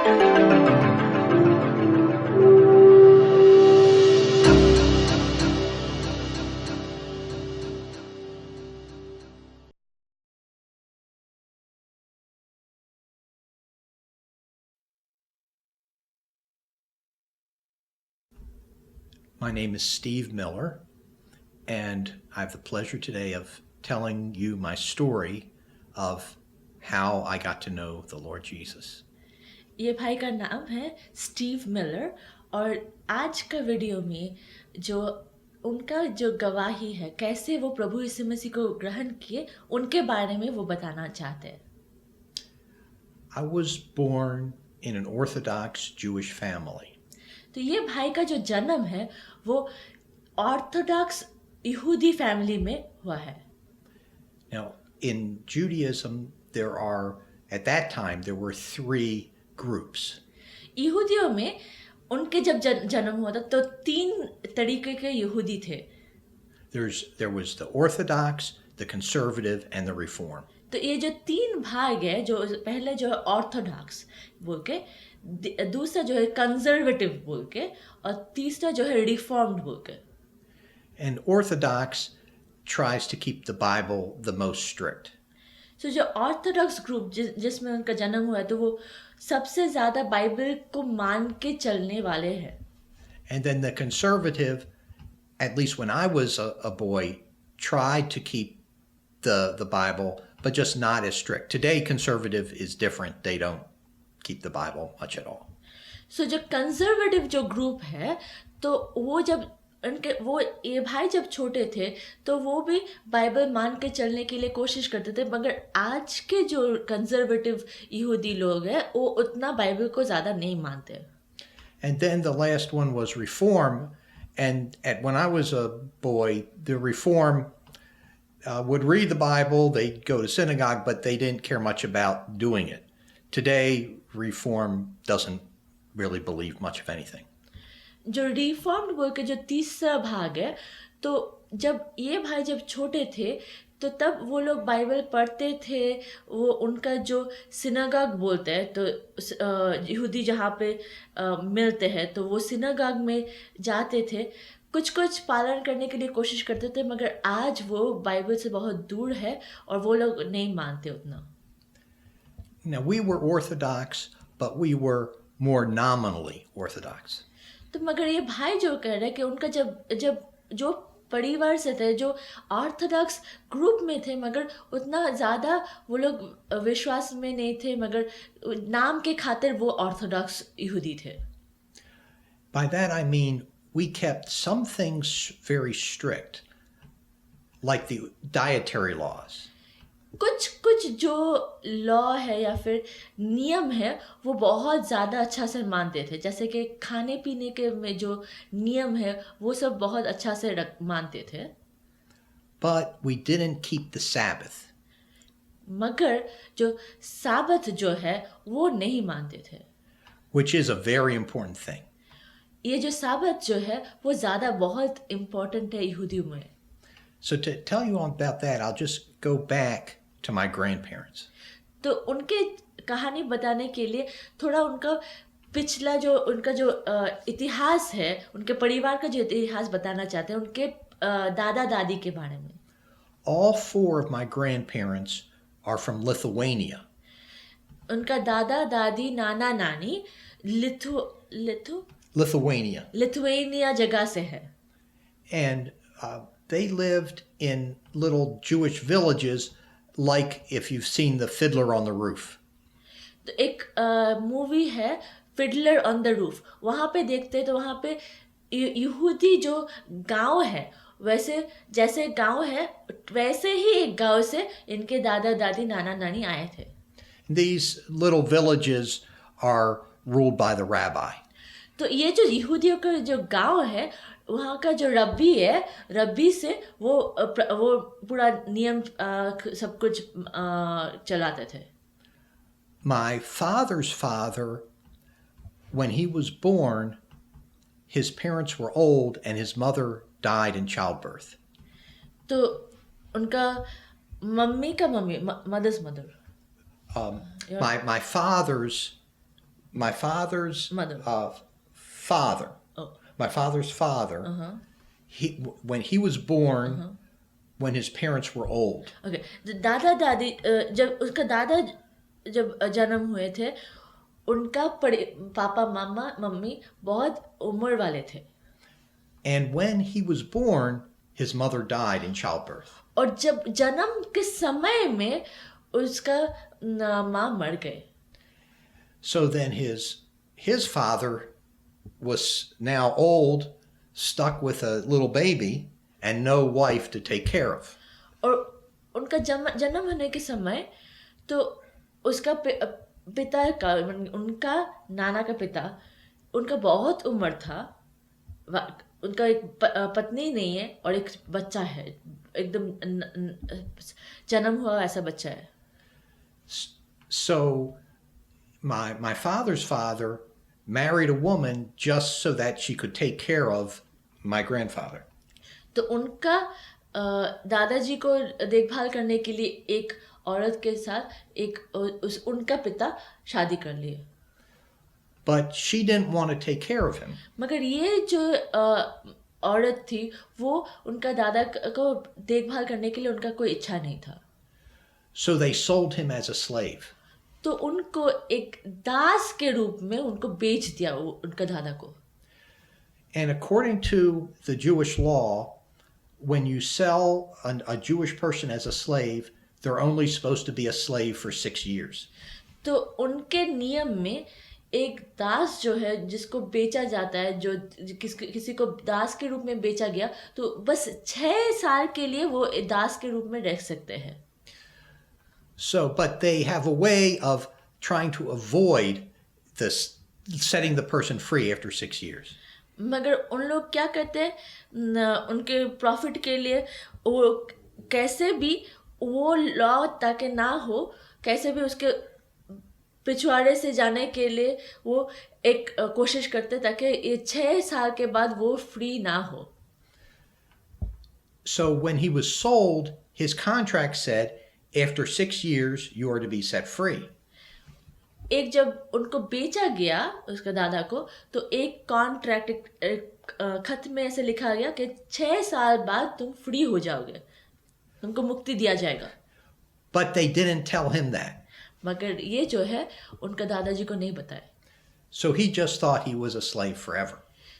My name is Steve Miller, and I have the pleasure today of telling you my story of how I got to know the Lord Jesus. ये भाई का नाम है Steve Miller और आज का video में जो उनका जो गवाही है कैसे वो प्रभु यीशु मसीह को ग्रहण किए उनके बारे में वो बताना चाहते हैं। I was born in an Orthodox Jewish family. तो ये भाई का जो जन्म है वो ऑर्थोडॉक्स यहूदी फैमिली में हुआ है। Now, in Judaism, at that time, there were three groups. यहूदियों में उनके जब जन्म हुआ था तो 3 तरीके के यहूदी थे। There was the Orthodox, the Conservative, and the Reform. तो ये जो 3 भाग है, जो पहले जो है ऑर्थोडॉक्स बोल के, दूसरा जो है कंजर्वेटिव बोल के और तीसरा जो है रिफॉर्म्ड बोल के। And Orthodox tries to keep the Bible the most strict. तो जो ऑर्थोडॉक्स ग्रुप जिसमें उनका जन्म हुआ है तो वो सबसे ज़्यादा बाइबल को मान के चलने वाले हैं। And then the Conservative, at least when I was a boy, tried to keep the Bible, but just not as strict. Today, Conservative is different. They don't keep the Bible much at all. सो जो conservative जो group है तो वो जब वो ये भाई जब छोटे थे तो वो भी बाइबल मान के चलने के लिए कोशिश करते थे, मगर आज के जो कंजर्वेटिव यहूदी लोग हैं वो उतना बाइबल को ज़्यादा नहीं मानते। And then the last one was Reform, and when I was a boy, the Reform would read the Bible, they'd go to synagogue, but they didn't care much about doing it. Today, Reform doesn't really believe much of anything. जो reformed बोल के जो तीसरा भाग है तो जब ये भाई जब छोटे थे तो तब वो लोग बाइबल पढ़ते थे, वो उनका जो सिनागॉग बोलते हैं तो यहूदी जहाँ पे मिलते हैं तो वो सिनागॉग में जाते थे, कुछ कुछ पालन करने के लिए कोशिश करते थे, मगर आज वो बाइबल से बहुत दूर है और वो लोग नहीं मानते उतना। Now, we were Orthodox, but we were more nominally Orthodox. तो मगर ये भाई जो कह रहे हैं कि उनका जब जो परिवार से थे, जो ऑर्थोडॉक्स ग्रुप में थे, मगर उतना ज़्यादा वो लोग विश्वास में नहीं थे, मगर नाम के खातिर वो ऑर्थोडॉक्स यहूदी थे। By that I mean we kept some things very strict, like the dietary laws. कुछ जो लॉ है या फिर नियम है वो बहुत ज़्यादा अच्छा से मानते थे, जैसे कि खाने पीने के में जो नियम है वो सब बहुत अच्छा से मानते थे। But we didn't keep the Sabbath. मगर जो साबत जो है वो नहीं मानते थे, which is a very important thing. ये जो साबत जो है वो ज़्यादा बहुत इम्पोर्टेंट है यहूदियों में। So to tell you all about that, I'll just go back to my grandparents. तो उनके कहानी बताने के लिए थोड़ा उनका पिछला जो उनका जो इतिहास है, उनके परिवार का जो इतिहास बताना चाहते हैं, उनके दादा दादी के बारे में। All 4 of my grandparents are from Lithuania. उनका दादा दादी नाना नानी लिथुआनिया जगह से है। And they lived in little Jewish villages, like if you've seen The Fiddler on the Roof. तो एक मूवी है फिडलर ऑन द रूफ, वहाँ पे देखते तो वहाँ पे यहूदी जो गांव है, वैसे जैसे गांव है वैसे ही एक गांव से इनके दादा दादी नाना नानी आए थे। These little villages are ruled by the rabbi. तो ये जो यहूदियों का जो गांव है वहाँ का जो रब्बी है, रब्बी से वो पूरा नियम सब कुछ चलाते थे। My father's father, when he was born, his parents were old and his mother died in childbirth. तो उनका मम्मी का mummy, mother's mother. My father's my father's Mother. father, Oh. my father's father, when he was born, when his parents were old. Okay, दादा दादी जब उसका दादा जब जन्म हुए थे, उनका पापा मामा मम्मी बहुत उम्र वाले थे. And when he was born, his mother died in childbirth. और जब जन्म के समय में उसका माँ मर गए. So then his father was now old, stuck with a little baby, and no wife to take care of. और उनका जन्म होने के समय तो उसका पिता का उनका नाना का पिता उनका बहुत उम्र था. उनका एक पत्नी नहीं है और एक बच्चा है, एकदम जन्म हुआ ऐसा बच्चा है. So my father's father married a woman just so that she could take care of my grandfather. तो उनका दादाजी को देखभाल करने के लिए एक औरत के साथ उनका पिता शादी कर लिए. But she didn't want to take care of him. मगर ये जो औरत थी वो उनका दादा को देखभाल करने के लिए उनका कोई इच्छा नहीं था. So they sold him as a slave. तो उनको एक दास के रूप में उनको बेच दिया उनका दादा को. And according to the Jewish law, when you sell a Jewish person as a slave, they're only supposed to be a slave for 6 years. तो उनके नियम में एक दास जो है जिसको बेचा जाता है, जो किसी को दास के रूप में बेचा गया, तो बस 6 साल के लिए वो दास के रूप में रह सकते हैं. So, but they have a way of trying to avoid this, setting the person free after 6 years. मगर उन लोग क्या करते हैं, उनके प्रॉफिट के लिए वो कैसे भी वो लॉ ताकि ना हो, कैसे भी उसके पिछवाड़े से जाने के लिए वो एक कोशिश करते ताकि ये 6 साल के बाद वो फ्री ना हो. So when he was sold, his contract said, after 6 years, you are to be set free. एक जब उनको बेचा गया उसका दादा को, तो एक कॉन्ट्रैक्ट खत में ऐसे लिखा गया कि 6 साल बाद तुम फ्री हो जाओगे, तुमको मुक्ति दिया जाएगा. But they didn't tell him that. मगर ये जो है उनका दादाजी को नहीं बताया. So he just thought he was a slave forever.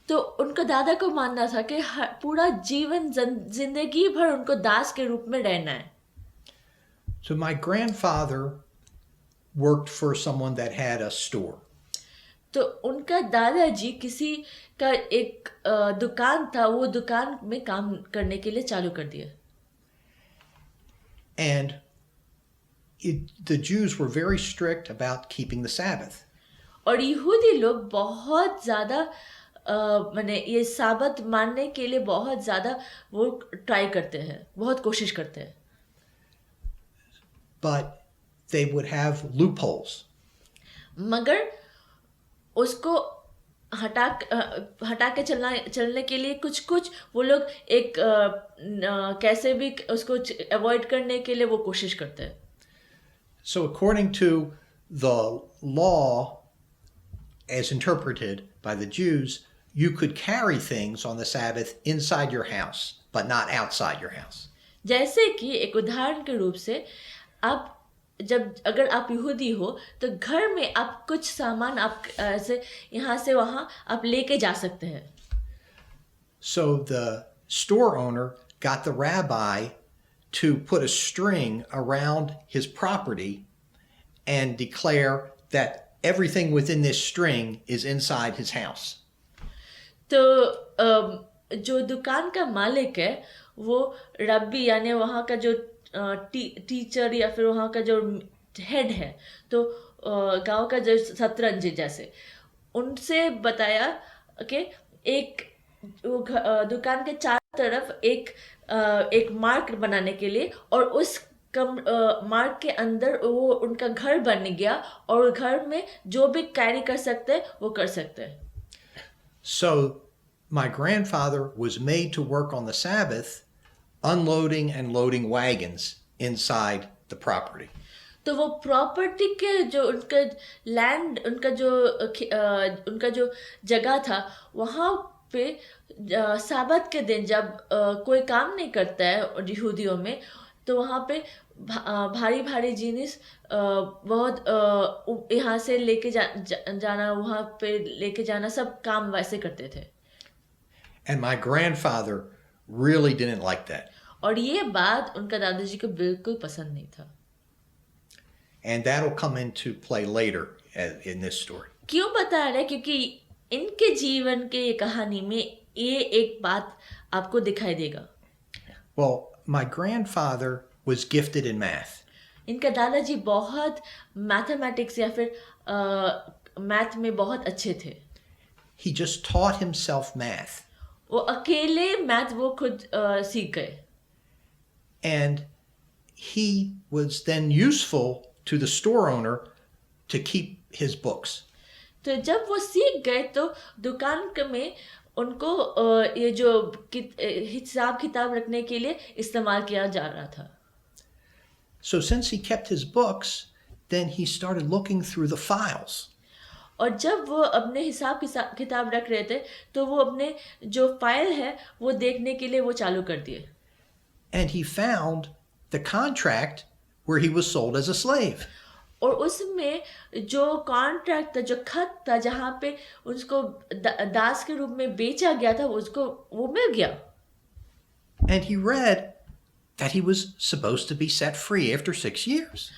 तो उनका दादा को मानना था कि पूरा जीवन जिंदगी भर उनको दास के रूप में रहना है. So my grandfather worked for someone that had a store. तो उनका दादाजी किसी का एक दुकान था, वो दुकान में काम करने के लिए चालू कर दिया. And the Jews were very strict about keeping the Sabbath. और यहूदी लोग बहुत ज़्यादा माने ये साबत मानने के लिए बहुत ज़्यादा वो ट्राई करते हैं, बहुत कोशिश करते हैं. But they would have loopholes. मगर उसको हटा के चलने के लिए कुछ वो लोग एक कैसे भी उसको अवॉइड करने के लिए वो कोशिश करते हैं. So according to the law as interpreted by the Jews, you could carry things on the Sabbath inside your house, but not outside your house. जैसे कि एक उदाहरण के रूप से आप अगर आप यहूदी हो तो घर में आप कुछ सामान आप ऐसे यहाँ से वहाँ आप लेके जा सकते हैं. So the store owner got the rabbi to put a string around his property and declare that everything within this string is inside his house. तो जो दुकान का मालिक है वो रब्बी यानी वहाँ का जो टीचर या फिर वहाँ का जो हेड है, तो गांव का जो शतरंज जैसे उनसे बताया कि एक दुकान के चारों तरफ एक मार्क बनाने के लिए, और उस मार्क के अंदर वो उनका घर बन गया और घर में जो भी कैरी कर सकते हैं वो कर सकते हैं. So my grandfather was made to work on the Sabbath, unloading and loading wagons inside the property. तो वो प्रॉपर्टी के जो उनका लैंड, उनका जो जगह था, वहाँ पे साबत के दिन जब कोई काम नहीं करता है यहूदियों में, तो वहाँ पे भारी भारी जिनिस बहुत यहाँ से लेके जाना, वहाँ पे लेके जाना, सब काम वैसे करते थे. And my grandfather really didn't like that. और ये बात उनका दादाजी को बिल्कुल पसंद नहीं था. And that'll come into play later in this story. क्यों बता रहे? क्योंकि इनके जीवन के ये कहानी में ये एक बात आपको दिखाई देगा. Well, my grandfather was gifted in math. इनका दादाजी बहुत मैथमेटिक्स या फिर मैथ में बहुत अच्छे थे. He just taught himself math. वो अकेले मैथ वो खुद सीख गए. And he was then useful to the store owner to keep his books. तो जब वो सीख गए तो दुकान में उनको ये जो हिसाब किताब रखने के लिए इस्तेमाल किया जा रहा था. So since he kept his books, then he started looking through the files. और जब वो अपने हिसाब किताब रख रहे थे, तो वो अपने जो फाइल है वो देखने के लिए वो चालू कर दिए. And he found the contract where he was sold as a slave. और उसमें जो कॉन्ट्रैक्ट था, जो खत था, जहाँ पे उसको दास के रूप में बेचा गया था, उसको वो मिल गया. And he read that he was supposed to be set free after 6 years.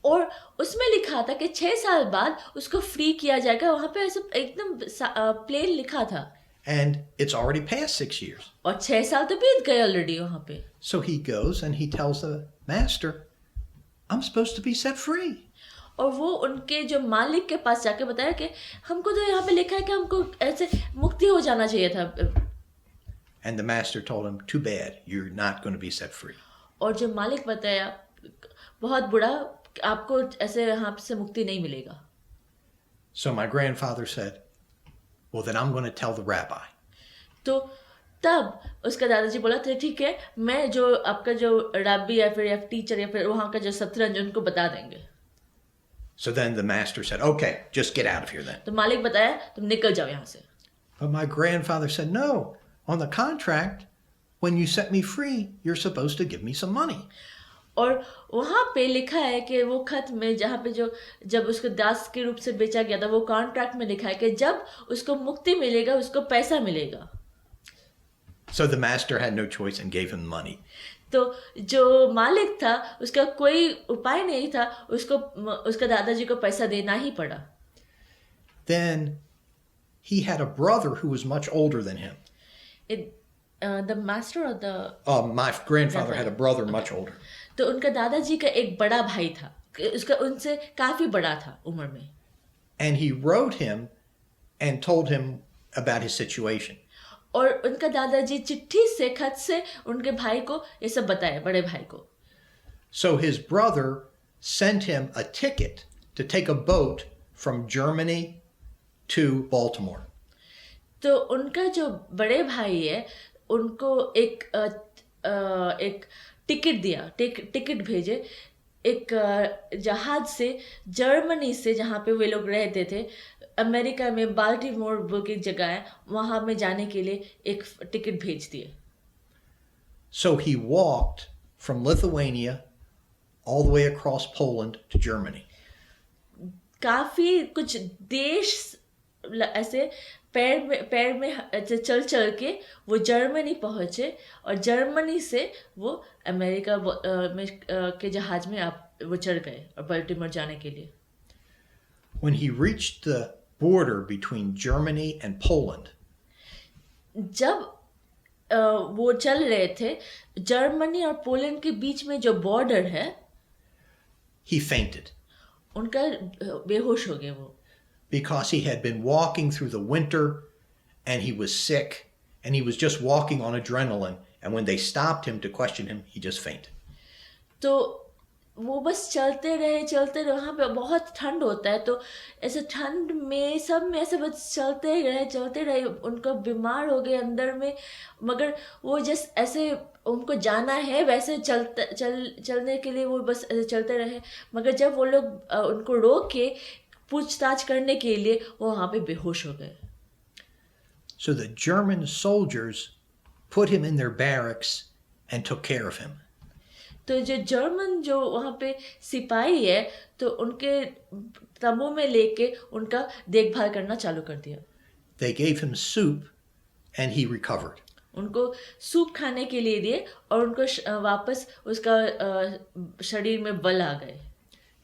और उसमें लिखा था कि 6 साल बाद उसको फ्री किया जाएगा. वहाँ पे ऐसे एकदम प्लेन लिखा था. And it's already past 6 years. और 6 साल तो बीत गए ऑलरेडी वहाँ पे. So he goes and he tells the master, I'm supposed to be set free. और वो उनके जो मालिक के पास जाके बताया कि हमको तो यहाँ पे लिखा है कि हमको ऐसे मुक्ति हो जाना चाहिए था. And the master told him, too bad, you're not going to be set free. और जो मालिक बताया, बहुत बुरा, आपको ऐसे यहाँ से मुक्ति नहीं मिलेगा. So my grandfather said, well, then I'm going to tell the rabbi. तो तब उसका दादाजी बोला था, ठीक है, मैं जो आपका जो रब्बी या फिर टीचर या फिर वहाँ का जो शतरंज उनको बता देंगे. So then the master said, okay, just get out of here then. तो मालिक बताया, तुम निकल जाओ यहाँ से. But my grandfather said, no, on the contract, when you set me free, you're supposed to give me some money. और वहाँ पे लिखा है कि वो खत में जहाँ पे जो जब उसको दास के रूप से बेचा गया था, वो कॉन्ट्रैक्ट में लिखा है कि जब उसको मुक्ति मिलेगा उसको पैसा मिलेगा. So the master had no choice and gave him money. तो जो मालिक था उसका कोई उपाय नहीं था, उसको उसका दादाजी को पैसा देना ही पड़ा. Then he had a brother who was much older than him. The master or the My grandfather had a brother much older. तो उनका दादाजी का एक बड़ा भाई था, उसका उनसे काफी बड़ा था उम्र में. And he wrote him and told him about his situation. और उनका दादाजी चिट्ठी से, खत से उनके भाई को ये सब बताया, बड़े भाई को. So his brother sent him a ticket to take a boat from Germany to Baltimore. तो उनका जो बड़े भाई है उनको एक टिकट दिया, टिकट भेजे एक जहाज से, जर्मनी से, जहाँ पे वे लोग रहते थे, अमेरिका में बाल्टीमोर बोल की जगह है, वहाँ में जाने के लिए एक टिकट भेज दिए. So he walked from Lithuania all the way across Poland to Germany. काफी कुछ देश ऐसे पैर में चल के वो जर्मनी पहुंचे, और जर्मनी से वो अमेरिका में के जहाज में वो चढ़ गए और बाल्टीमोर जाने के लिए. When he reached the border between Germany and Poland, जब वो चल रहे थे जर्मनी और पोलैंड के बीच में जो बॉर्डर है, he fainted. उनका बेहोश हो गए वो. Because he had been walking through the winter and he was sick and he was just walking on adrenaline, and when they stopped him to question him, he just fainted. तो वो बस चलते रहे वहाँ पे बहुत ठंड होता है, तो ऐसे ठंड में सब में ऐसे बस चलते रहे, उनको बीमार हो गए अंदर में। मगर वो जस्ट ऐसे उनको जाना है वैसे चलने के लिए वो बस ऐसे चलते रहे। मगर जब वो लोग उनको रोक के पूछताछ करने के लिए, वो वहाँ पे बेहोश हो गए। So the German soldiers put him in their barracks and took care of him. तो जो जर्मन जो वहाँ पे सिपाही है, तो उनके तंबू में लेके उनका देखभाल करना चालू कर दिया। They gave him soup and he recovered. उनको सूप खाने के लिए दिए और उनको वापस उसका शरीर में बल आ गए।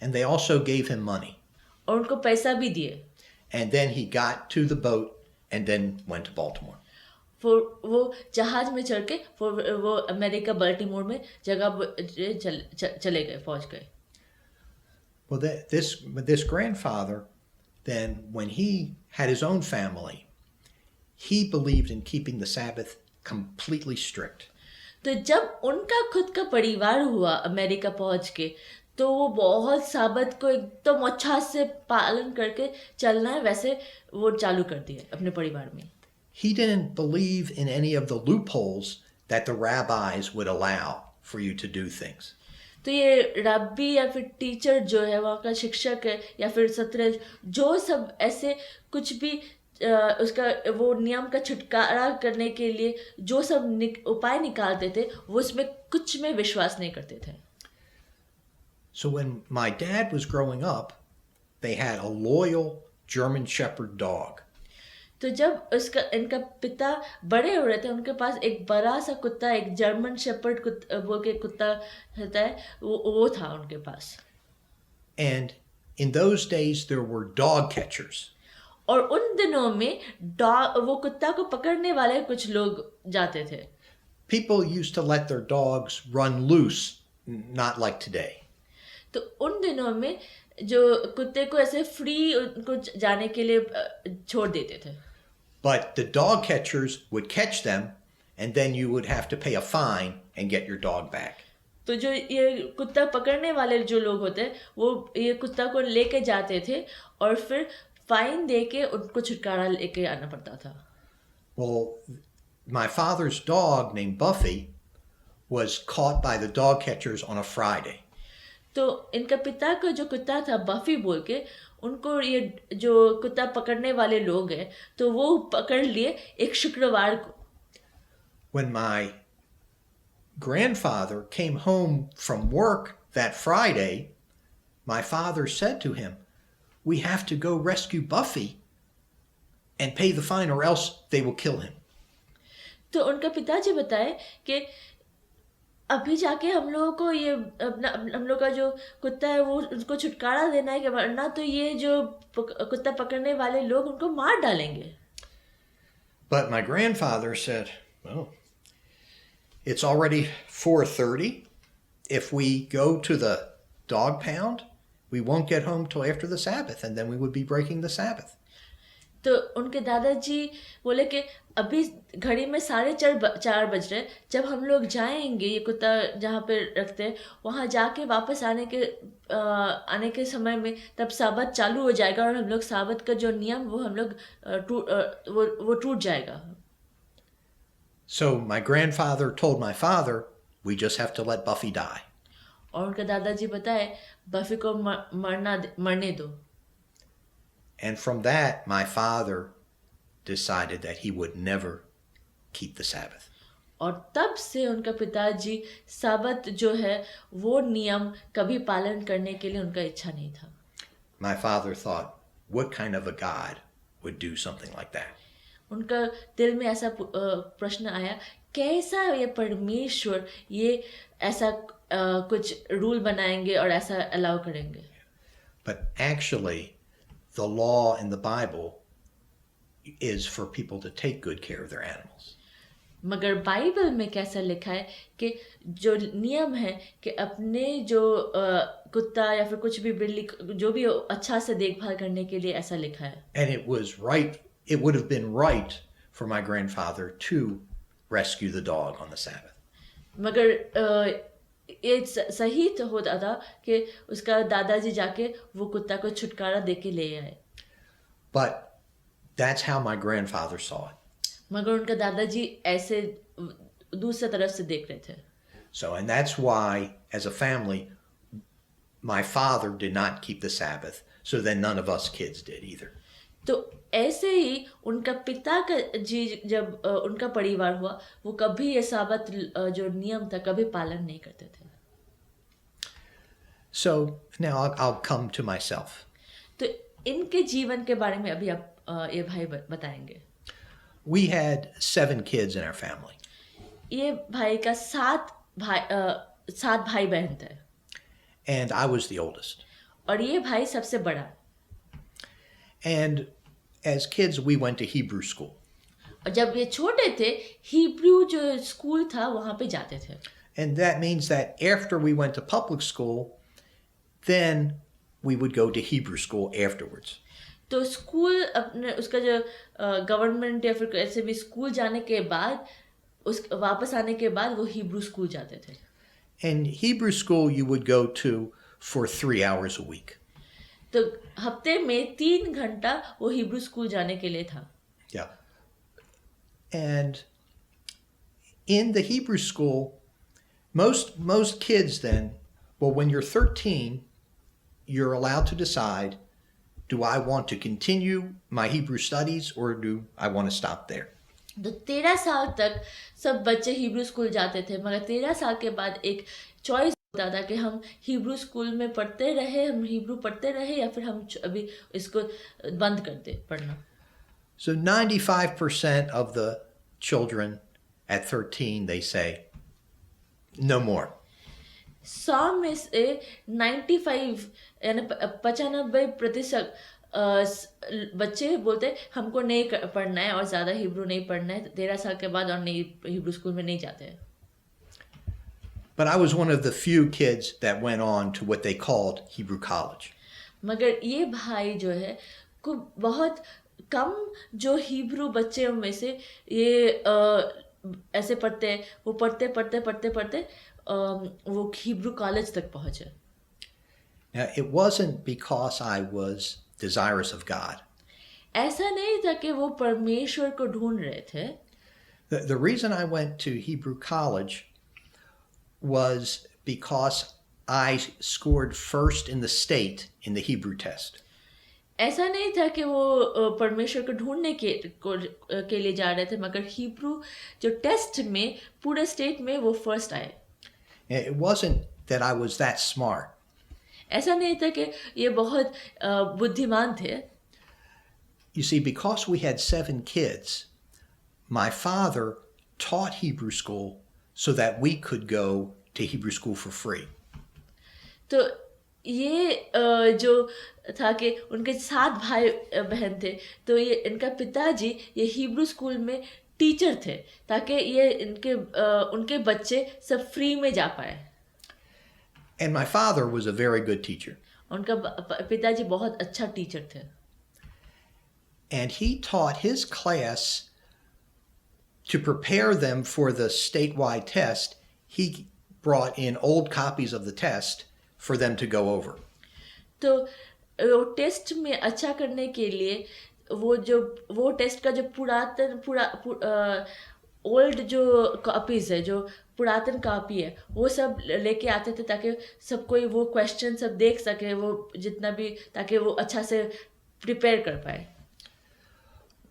And they also gave him money. और उनको पैसा भी दिए। And then he got to the boat and then went to Baltimore. फिर वो जहाज में चढ़ के फिर वो अमेरिका बल्टीमोर में जगह चले गए, पहुंच गए। Well, this grandfather, then when he had his own family, he believed in keeping the Sabbath completely strict. तो जब उनका खुद का परिवार हुआ अमेरिका पहुंच के, तो वो बहुत साबत को एकदम अच्छा से पालन करके चलना है वैसे वो चालू कर दिया अपने परिवार में। He didn't believe in any of the loopholes that the rabbis would allow for you to do things. तो ये रब्बी या फिर टीचर जो है, वहाँ का शिक्षक है या फिर सत्र, जो सब ऐसे कुछ भी उसका वो नियम का छुटकारा करने के लिए जो सब उपाय निकालते थे, वो उसमें कुछ में विश्वास नहीं करते थे। So when my dad was growing up, they had a loyal German Shepherd dog. तो जब इनका पिता बड़े हो रहे थे, उनके पास एक बड़ा सा कुत्ता, एक जर्मन शेपर्ड बोल के कुत्ता होता है, वो था उनके पास। And in those days there were dog catchers. और उन दिनों में वो कुत्ता को पकड़ने वाले कुछ लोग जाते थे। People used to let their dogs run loose, not like today. तो उन दिनों में जो कुत्ते को ऐसे फ्री उनको जाने के लिए छोड़ देते थे। But the dog catchers would catch them, and then you would have to pay a fine and get your dog back. तो जो ये कुत्ता पकड़ने वाले जो लोग होते हैं, वो ये कुत्ता को लेके जाते थे और फिर फाइन दे के उनको छुटकारा लेके आना पड़ता था। Well, my father's dog named Buffy was caught by the dog catchers on a Friday. तो इनका पिता का जो कुत्ता था बफी बोल के, उनको ये जो कुत्ता पकड़ने वाले लोग हैं, तो वो पकड़ लिए एक शुक्रवार को। When my grandfather came home from work that Friday, my father said to him, "We have to go rescue Buffy and pay the fine or else they will kill him." तो उनका पिताजी बताए कि अभी जाके हम लोगों को ये हम लोग का जो कुत्ता है वो उसको छुटकारा देना है, कि वरना तो ये जो कुत्ता पकड़ने वाले लोग उनको मार डालेंगे। But my grandfather said, "Well, it's already 4:30. If we go to the dog pound, we won't get home till after the Sabbath, and then we would be breaking the Sabbath." तो उनके दादाजी बोले कि अभी घड़ी में 4:30 बज रहे, जब हम लोग जाएंगे ये कुत्ता जहाँ पे रखते हैं वहाँ जाके वापस आने के समय में तब साबत चालू हो जाएगा और हम लोग साबत का जो नियम वो हम लोग वो टूट जाएगा। So my grandfather told my father, "We just have to let Buffy die." और उनके दादाजी बताए बफी को मरने दो। And from that, my father decided that he would never keep the Sabbath. और तब से उनका पिताजी साबत जो है वो नियम कभी पालन करने के लिए उनका इच्छा नहीं था। My father thought, what kind of a God would do something like that? उनका दिल में ऐसा प्रश्न आया, कैसा ये परमेश्वर ये ऐसा कुछ रूल बनाएंगे और ऐसा अलाउ करेंगे। But actually, the law in the Bible is for people to take good care of their animals. मगर बाइबल में कैसा लिखा है कि जो नियम है कि अपने जो कुत्ता या फिर कुछ भी बिल्ली जो भी अच्छा से देखभाल करने के लिए ऐसा लिखा है। And it would have been right for my grandfather to rescue the dog on the Sabbath. मगर ये सही तो होता था कि उसका दादाजी जाके वो कुत्ता को छुटकारा दे के ले आए, But that's how my grandfather saw it. मगर उनका दादाजी ऐसे दूसरे तरफ से देख रहे थे. So, and that's why, as a family, my father did not keep the Sabbath. So then none of us kids did either. तो ऐसे ही उनका पिता का जी जब उनका परिवार हुआ, वो कभी ये साबत जो नियम था कभी पालन नहीं करते थे. So now I'll come to myself. तो इनके जीवन के बारे में अभी आप ये भाई बताएंगे. We had 7 kids in our family. ये भाई का 7 भाई बहन थे, And I was the oldest. और ये भाई सबसे बड़ा. And as kids, we went to Hebrew school. और जब ये छोटे थे, हिब्रू जो स्कूल था वहाँ पे जाते थे. And that means that after we went to public school, then we would go to Hebrew school afterwards. तो स्कूल अपने उसका जो गवर्नमेंट या फिर ऐसे भी स्कूल जाने के बाद उस वापस आने के बाद वो हिब्रू स्कूल जाते थे. And Hebrew school you would go to for 3 hours a week. तो हफ्ते में 3 घंटा वो हिब्रू स्कूल जाने के लिए था. Yeah. And in the Hebrew school, most kids then, well, when you're 13, you're allowed to decide, do I want to continue my Hebrew studies or do I want to stop there? तो 13 साल तक सब बच्चे Hebrew school जाते थे, मगर 13 साल के बाद एक चॉइस होता था कि हम हिब्रू स्कूल में पढ़ते रहे, हम हिब्रू पढ़ते रहे, या फिर हम अभी इसको बंद कर दे पढ़ना. So 95% of the children at 13, they say, no more. 100 में से 95 यानी 95% बच्चे बोलते हमको नहीं पढ़ना है और ज़्यादा हिब्रू नहीं पढ़ना है 13 साल के बाद, और नहीं हिब्रू स्कूल में नहीं जाते हैं. But I was one of the few kids that went on to what they called Hebrew college. मगर ये भाई जो है को बहुत कम जो हिब्रू बच्चे में से ये ऐसे पढ़ते, वो पढ़ते वो हिब्रू कॉलेज तक पहुँचे. Now, it wasn't because I was desirous of God. ऐसा नहीं था कि वो परमेश्वर को ढूंढ रहे थे. The reason I went to Hebrew college was because I scored first in the state in the Hebrew test. ऐसा नहीं था कि वो परमेश्वर को ढूंढने के लिए जा रहे थे, मगर हिब्रू जो टेस्ट में पूरे स्टेट में वो फर्स्ट आए. It wasn't that I was that smart. ऐसा नहीं था कि ये बहुत बुद्धिमान थे. You see, because we had 7 kids, my father taught Hebrew school so that we could go to Hebrew school for free. तो ये जो था कि उनके 7 भाई बहन थे, तो ये इनका पिताजी ये हिब्रू स्कूल में टीचर थे ताकि ये उनके बच्चे सब फ्री में जा पाए. And my father was a very good teacher. उनका पिताजी बहुत अच्छा टीचर थे. And he taught his class to prepare them for the statewide test. He brought in old copies of the test for them to go over. तो वो test में अच्छा करने के लिए वो टेस्ट का जो ओल्ड जो कॉपीज है, जो पुरातन कॉपी है, वो सब लेके आते थे ताकि सब कोई वो क्वेश्चन सब देख सके, वो जितना भी, ताकि वो अच्छा से प्रिपेयर कर पाए.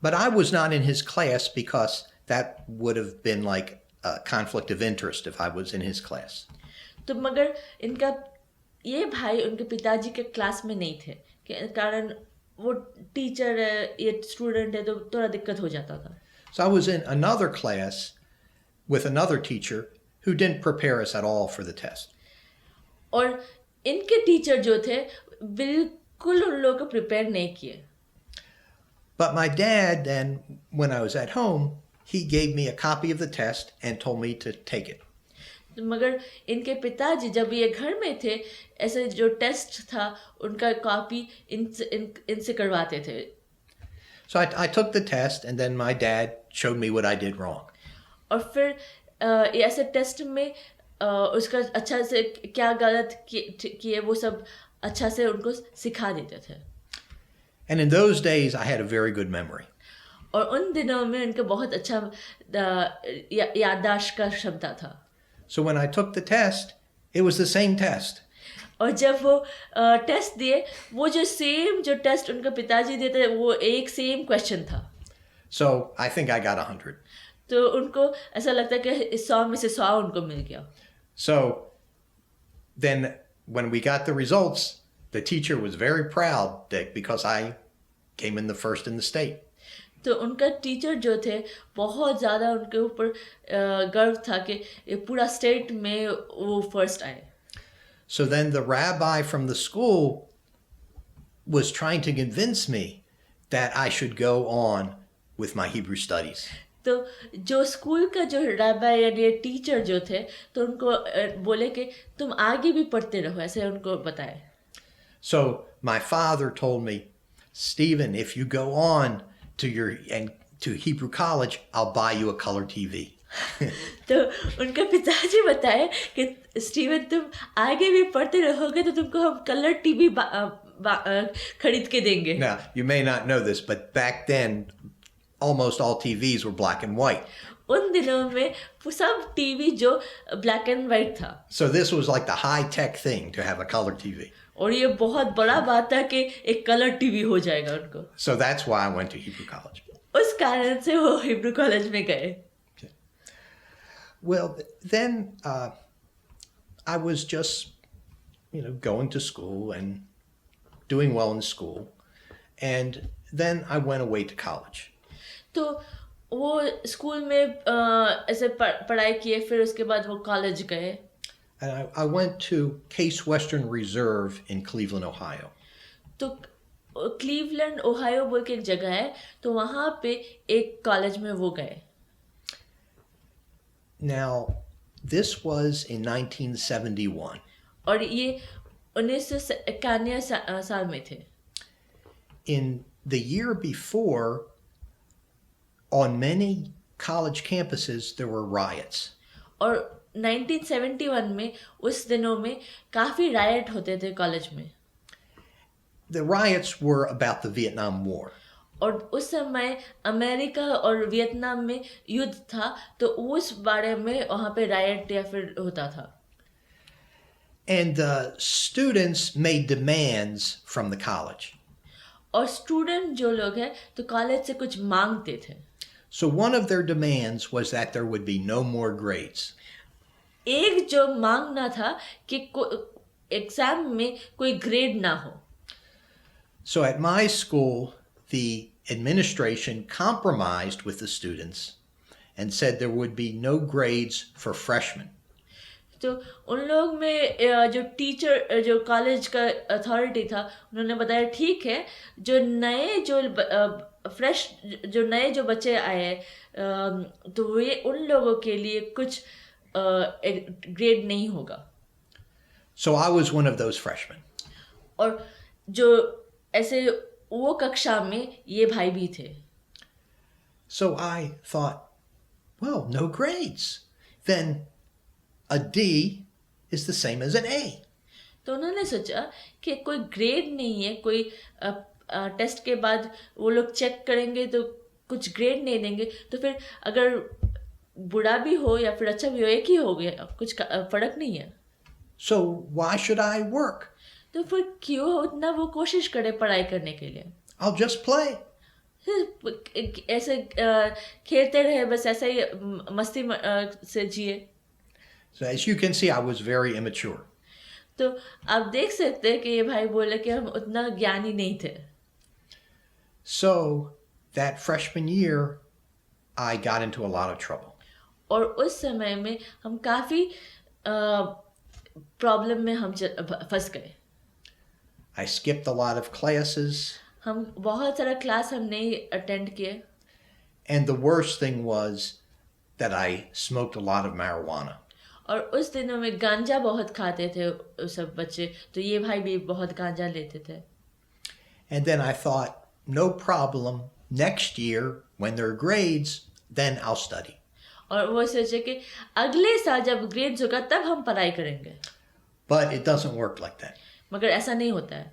But I was not in his class because that would have been like a conflict of interest if I was in his class. तो मगर इनका ये भाई उनके पिताजी के क्लास में नहीं थे, कारण वो टीचर है, ये स्टूडेंट है, तो थोड़ा दिक्कत हो जाता था. So I was in another class with another teacher who didn't prepare us at all for the test. और इनके टीचर जो थे बिल्कुल उन लोगों को प्रिपेयर नहीं किए. But my dad then, when I was at home, he gave me a copy of the test and told me to take it. मगर इनके पिताजी जब ये घर में थे, ऐसे जो टेस्ट था उनका कॉपी इनसे करवाते थे. So I took the test and then my dad showed me what I did wrong. और फिर ऐसे टेस्ट में उसका अच्छा से क्या गलत किए वो सब अच्छा से उनको सिखा देते थे. And in those days, I had a very good memory. और उन दिनों में उनके बहुत अच्छा याददाश्त का क्षमता था. So when I took the test, it was the same test. और जब वो टेस्ट दिए, वो जो टेस्ट उनके पिताजी देते वो एक सेम क्वेश्चन था. So I think I got 100. तो उनको ऐसा लगता है कि 100 में से 100 उनको मिल गया. So then when we got the results, the teacher was very proud that because I came in the first in the state. तो उनका टीचर जो थे बहुत ज़्यादा उनके ऊपर गर्व था कि पूरा स्टेट में वो फर्स्ट आए. So then the rabbi from the school was trying to convince me that I should go on with my Hebrew studies. तो जो स्कूल का जो रैबाई यानी टीचर जो थे तो उनको बोले कि तुम आगे भी पढ़ते रहो, ऐसे उनको बताए. So my father told me, Stephen, if you go on to Hebrew college, I'll buy you a color TV. तो उनके पिताजी बताए कि स्टीवन तुम आगे भी पढ़ते रहोगे तो तुमको हम कलर टीवी खरीद के देंगे. Now, you may not know this, but back then, almost all TVs were black and white. उन दिनों में सब टीवी जो ब्लैक एंड वाइट था. So this was like the high-tech thing to have a color TV. और ये बहुत बड़ा बात था कि एक कलर टीवी हो जाएगा उनको. So that's why I went to Hebrew college. उस कारण से वो हिब्रू कॉलेज में गए. Well, then I was just, going to school and doing well in school. And then I went away to college. तो वो स्कूल में ऐसे पढ़ाई किए, फिर उसके बाद वो कॉलेज गए. And I went to Case Western Reserve in Cleveland, Ohio. तो क्लीवलैंड ओहायो बोल के एक जगह है, तो वहाँ पे एक कॉलेज में वो गए. Now, this was in 1971. और ये 1991 साल में थे. In the year before, on many college campuses, there were riots. और 1971 में उस दिनों में काफ़ी रायट होते थे कॉलेज में. The riots were about the Vietnam War. और उस समय अमेरिका और वियतनाम में युद्ध था, तो उस बारे में वहाँ पे रायट या फिर होता था. And the students made demands from the college. और स्टूडेंट जो लोग हैं तो कॉलेज से कुछ मांगते थे. So one of their demands was that there would be no more grades. एक जो मांगना था कि एग्जाम में कोई ग्रेड ना हो. So at my school, the administration compromised with the students and said there would be no grades for freshmen. तो उन लोग में जो टीचर जो कॉलेज का अथॉरिटी था उन्होंने बताया ठीक है, जो नए जो बच्चे आए तो वे उन लोगों के लिए कुछ ग्रेड नहीं होगा. So I was one of those freshmen. और जो ऐसे वो कक्षा में ये भाई भी थे. So I thought, well, no grades. Then a D is the same as an A. तो उन्होंने सोचा कि कोई ग्रेड नहीं है, कोई टेस्ट के बाद वो लोग चेक करेंगे तो कुछ ग्रेड नहीं देंगे, तो फिर अगर बुरा भी हो या फिर अच्छा भी हो एक ही हो गया, कुछ फर्क नहीं है. So why should I work? तो फिर क्यों उतना वो कोशिश करे पढ़ाई करने के लिए. I'll just play. ऐसे खेलते रहे, बस ऐसे ही मस्ती से जिए. So as you can see, I was very immature. तो आप देख सकते हैं कि ये भाई बोले कि हम उतना ज्ञानी नहीं थे. So that freshman year, I got into a lot of trouble. और उस समय में हम काफ़ी प्रॉब्लम में हम फंस गए. I skipped a lot of classes. हम बहुत सारा क्लास हम नहीं अटेंड किए. And the worst thing was that I smoked a lot of marijuana. और उस दिनों में गांजा बहुत खाते थे सब बच्चे, तो ये भाई भी बहुत गांजा लेते थे. And then I thought, no problem, next year when there are grades, then I'll study. और वो सोचे कि अगले साल जब ग्रेड्स होगा तब हम पढ़ाई करेंगे, But it doesn't work like that मगर ऐसा नहीं होता है।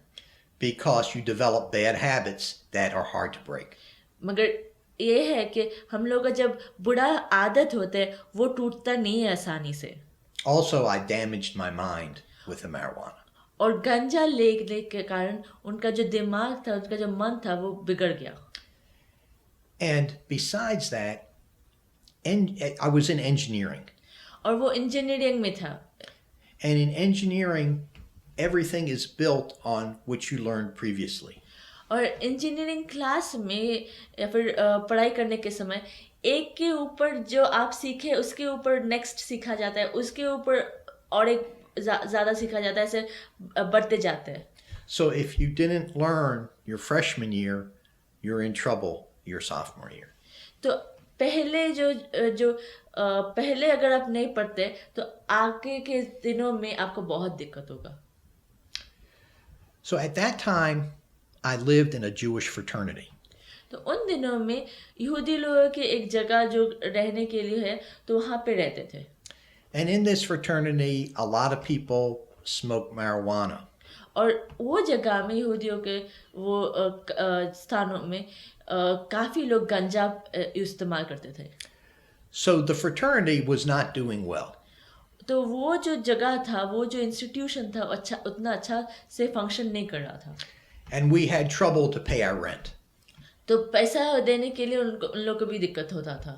because you develop bad habits that are hard to break. मगर ये है कि हम लोग का जब बुरा आदत होते है वो टूटता नहीं है आसानी से। Also, I damaged my mind with the marijuana. और गांजा लेने के कारण उनका जो दिमाग था, उनका जो मन था वो बिगड़ गया। And besides that, I was in engineering. और वो इंजीनियरिंग में था। And in engineering, everything is built on what you learned previously. और इंजीनियरिंग क्लास में या फिर पढ़ाई करने के समय एक के ऊपर जो आप सीखे उसके ऊपर नेक्स्ट सीखा जाता है, उसके ऊपर और एक ज़्यादा सीखा जाता है, ऐसे बढ़ते जाते हैं। So if you didn't learn your freshman year, you're in trouble your sophomore year. तो पहले पहले अगर आप नहीं पढ़ते तो आगे के दिनों में आपको बहुत दिक्कत होगा। So at that time, I lived in a Jewish fraternity. तो उन दिनों में यहूदी लोगों की एक जगह जो रहने के लिए है तो वहाँ पे रहते थे। And in this fraternity, a lot of people smoke marijuana. और वो जगह में यहूदियों के वो स्थानों में काफ़ी लोग गांजा इस्तेमाल करते थे। So the fraternity was not doing well. तो वो जो जगह था, वो जो इंस्टीट्यूशन था, उतना अच्छा से फंक्शन नहीं कर रहा था। And we had trouble to pay our rent. तो पैसा देने के लिए उन लोगों को भी दिक्कत होता था।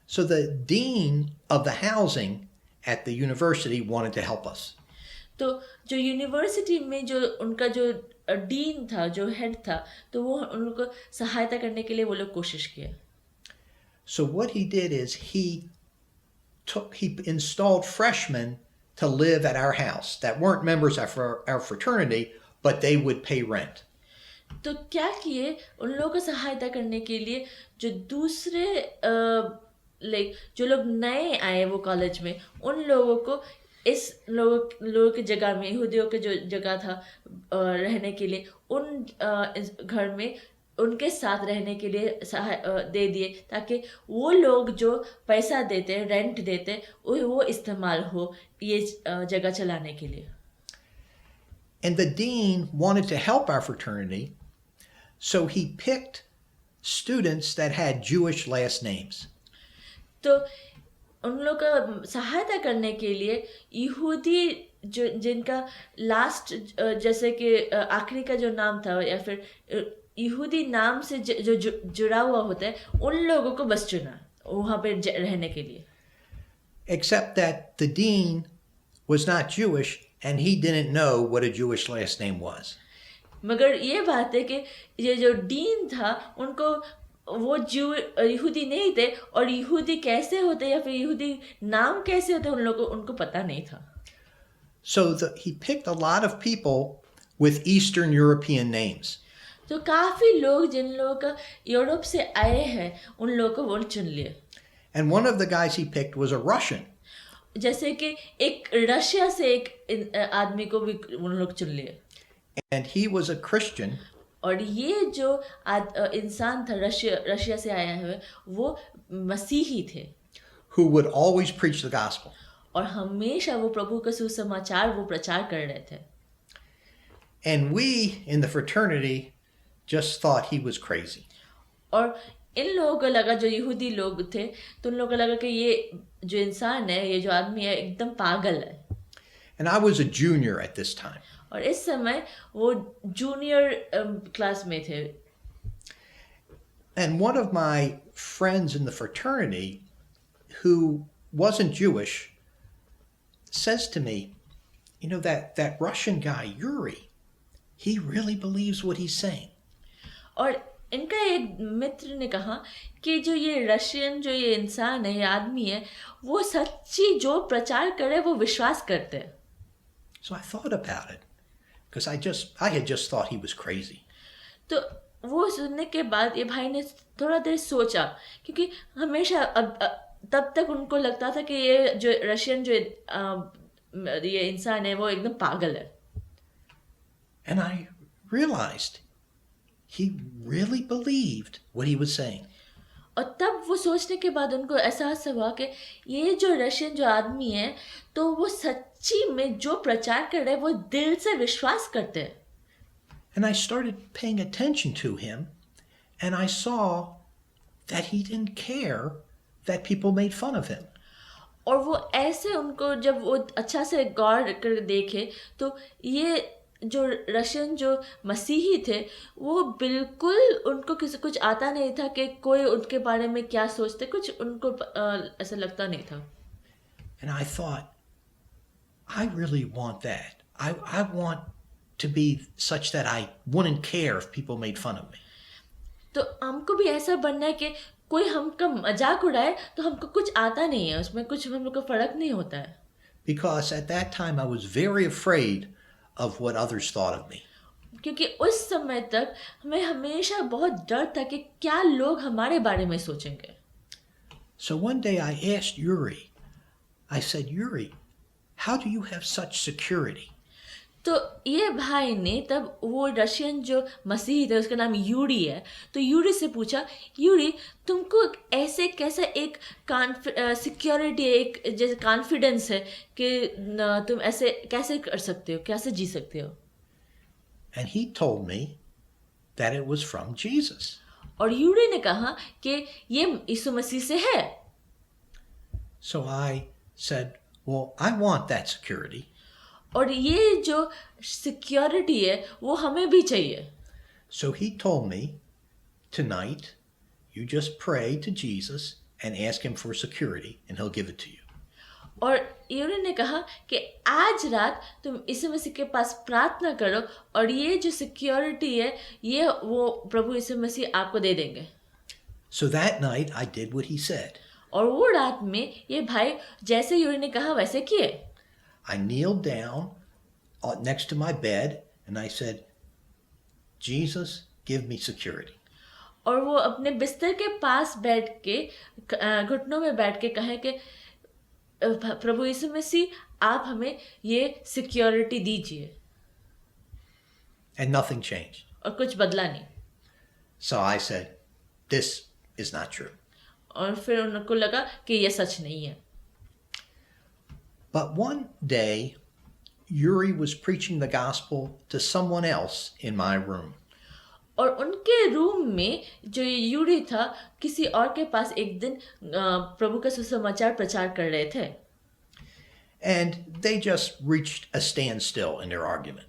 So the dean of the housing at the university wanted to help us. तो जो यूनिवर्सिटी में जो उनका जो डीन था, जो हेड था, तो वो उनको सहायता करने के लिए वो लोग कोशिश किए। So what he did is he installed freshmen to live at our house that weren't members of our fraternity, but they would pay rent. तो क्या किए उन लोगों को सहायता करने के लिए, जो दूसरे जो लोग नए आए वो कॉलेज में, उन लोगों को इस लोगों की जगह में, यहूदियों के जो जगह था रहने के लिए, उन घर में उनके साथ रहने के लिए दे दिए, ताकि वो लोग जो पैसा देते, रेंट देते, वो इस्तेमाल हो ये जगह चलाने के लिए। And the dean wanted to help our fraternity, so he picked students that had Jewish last names. तो उन लोग का सहायता करने के लिए यहूदी जो जिनका लास्ट जैसे कि आखिरी का जो नाम था या फिर यहूदी नाम से जो जुड़ा हुआ होता है, उन लोगों को बस चुना वहाँ पे रहने के लिए। Except that the dean was not Jewish and he didn't know what a Jewish last name was. मगर ये बात है कि ये जो डीन था उनको वो यहूदी नहीं थे, और यहूदी कैसे होते या फिर यहूदी नाम कैसे होते उन लोगों उनको पता नहीं था। So he picked a lot of people with Eastern European names. तो काफी लोग जिन लोगों का यूरोप से आए हैं उन लोगों को वो चुन लिए। And one of the guys he picked was a Russian. जैसे कि एक रशिया से एक आदमी को भी उन लोग चुन लिए। And he was a Christian. और ये जो इंसान था रशिया से आया है वो मसीही थे। Who would always preach the gospel. और हमेशा वो प्रभु का सुसमाचार वो प्रचार कर रहे थे। And we in the fraternity just thought he was crazy. और इन लोगों को लगा, जो यहूदी लोग थे, तो उन लोगों को लगा कि ये जो इंसान है, ये जो आदमी है, एकदम पागल है। And I was a junior at this time. और इस समय वो जूनियर क्लास में थे। And one of my friends in the fraternity who wasn't Jewish says to me, you know, that Russian guy, Yuri, he really believes what he's saying. और इनका एक मित्र ने कहा कि जो ये रशियन जो ये इंसान है, ये आदमी है, वो सच्ची जो प्रचार करे वो विश्वास करते हैं। So I thought about it because I had just thought he was crazy. तो वो सुनने के बाद ये भाई ने थोड़ा देर सोचा, क्योंकि हमेशा तब तक उनको लगता था कि ये जो रशियन जो ये इंसान है वो एकदम पागल है। And I realized he really believed what he was saying. और तब वो वो सोचने के बाद उनको एहसास हुआ कि ये जो रशियन जो आदमी है तो वो सच्ची में जो प्रचार कर रहे हैं वो दिल से विश्वास करते हैं. And I started paying attention to him, and I saw that he didn't care that people made fun of him. और वो ऐसे उनको जब वो अच्छा से गौर कर देखे तो ये जो रशियन जो मसीही थे वो बिल्कुल उनको किसी कुछ आता नहीं था कि कोई उनके बारे में क्या सोचते, कुछ उनको ऐसा लगता नहीं था. And I thought, I really want that. I want to be such that I wouldn't care if people made fun of me. तो हमको भी ऐसा बनना है कि कोई हमका मजाक उड़ाए तो हमको कुछ आता नहीं है, उसमें कुछ हम लोग को फर्क नहीं होता है. Because at that time I was very afraid of what others thought of me. क्योंकि उस समय तक हमें हमेशा बहुत डर था कि क्या लोग हमारे बारे में सोचेंगे. So one day I asked Yuri, I said, Yuri, how do you have such security? तो ये भाई ने तब वो रशियन जो मसीही थे उसका नाम यूरी है, तो यूरी से पूछा, यूरी तुमको ऐसे कैसा एक सिक्योरिटी एक जैसे कॉन्फिडेंस है कि तुम ऐसे कैसे कर सकते हो, कैसे जी सकते हो. And he told me that it was from Jesus. और यूरी ने कहा कि ये यीशु मसीह से है. So I said, well, I want that security. और ये जो सिक्योरिटी है वो हमें भी चाहिए. So he told me, tonight, you just pray to Jesus and ask him for security and he'll give it to you. और यूरी ने कहा कि आज रात तुम यीशु मसीह के पास प्रार्थना करो और ये जो सिक्योरिटी है ये वो प्रभु यीशु मसीह आपको दे देंगे. So that night I did what he said. और वो रात में ये भाई जैसे यूरी ने कहा वैसे किए. I kneeled down next to my bed and I said, Jesus, give me security. और वो अपने बिस्तर के पास बैठ के घुटनों में बैठ के कहे कि प्रभु यीशु मसीह आप हमें ये सिक्योरिटी दीजिए. And nothing changed. और कुछ बदला नहीं. So I said, this is not true. और फिर उनको लगा कि ये सच नहीं है. But one day, Yuri was preaching the gospel to someone else in my room. और उनके रूम में जो यूरी था किसी और के पास एक दिन प्रभु का सुसमाचार प्रचार कर रहे थे. And they just reached a standstill in their argument.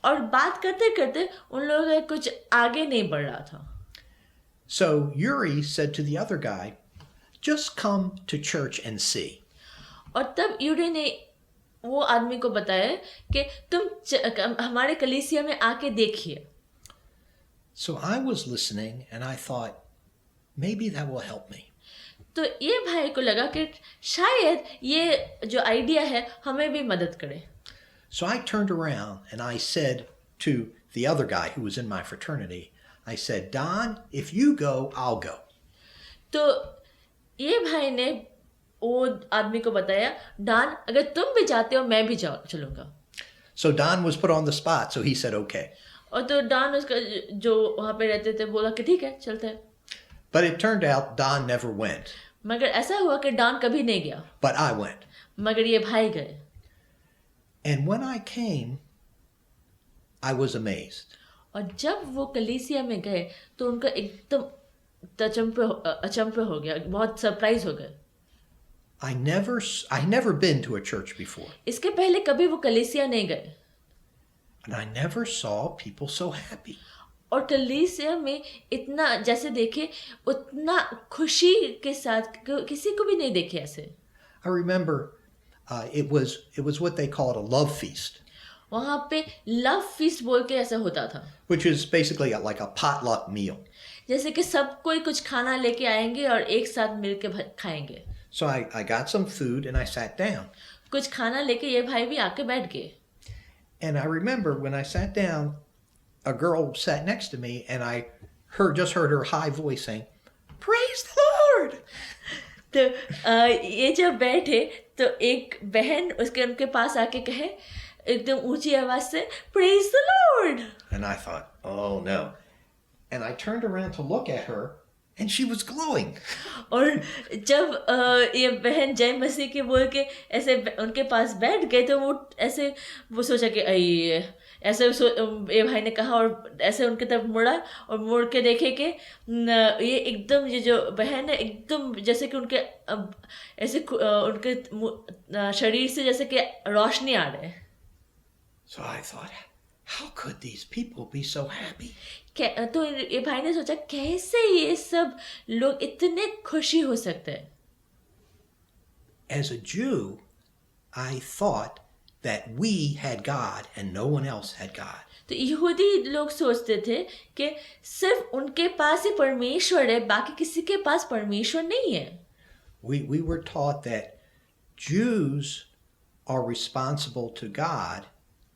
और बात करते करते उन लोगों का कुछ आगे नहीं बढ़ रहा था. So Yuri said to the other guy, just come to church and see. और तब यूरी ने वो आदमी को बताया कि तुम हमारे कलीसिया में आके देखिए. So I was listening and I thought, maybe that will help me. तो ये भाई को लगा कि शायद ये जो आइडिया है हमें भी मदद करे. So I turned around and I said to the other guy who was in my fraternity, I said, Don, if you go, I'll go. तो ये भाई ने वो आदमी को बताया, डॉन अगर तुम भी जाते हो मैं भी चलूंगा. So Don was put on the spot, so he said, okay. और तो डॉन उसका जो वहाँ पे रहते थे बोला कि ठीक है चलते हैं. But it turned out Don never went. मगर ऐसा हुआ कि डॉन कभी नहीं गया. But I went. मगर ये भाई गए. And when I came, I was amazed. और जब वो कलीसिया में गए तो उनका एकदम अचंभे हो गया, बहुत सरप्राइज हो गए. I never been to a church before. इसके पहले कभी वो कलीसिया नहीं गए. And I never saw people so happy. और कलीसिया में इतना जैसे देखे उतना खुशी के साथ किसी को भी नहीं देखे ऐसे. I remember it was what they called a love feast. वहाँ पे लव फीस्ट बोल के ऐसा होता था. Which is basically like a potluck meal. जैसे कि सब कोई कुछ खाना लेके आएंगे और एक साथ मिलके खाएंगे. So I got some food and I sat down. कुछ खाना लेके ये भाई भी आके बैठ गए. And I remember when I sat down, a girl sat next to me and I just heard her high voice saying, "Praise the Lord!" तो ये जब बैठे तो एक बहन उनके पास आके कहे एकदम ऊंची आवाज से, "Praise the Lord!" And I thought, oh no. And I turned around to look at her and she was glowing. और जब ये बहन जय मसीह के बोल के ऐसे उनके पास बैठ गए तो वो ऐसे वो सोचा कि अये ऐसे ये भाई ने कहा और ऐसे उनके तरफ मुड़ा और मुड़ के देखे कि ये एकदम ये जो बहन है एकदम जैसे कि उनके ऐसे उनके शरीर से जैसे कि रोशनी आ रहे हैं. So I thought, how could these people be so happy? तो ये भाई ने सोचा कैसे ये सब लोग इतने खुशी हो सकते हैं. As a Jew, I thought that we had God and no one else had God. तो यहूदी लोग सोचते थे कि सिर्फ उनके पास ही परमेश्वर है, बाकी किसी के पास परमेश्वर नहीं है. We were taught that Jews are responsible to God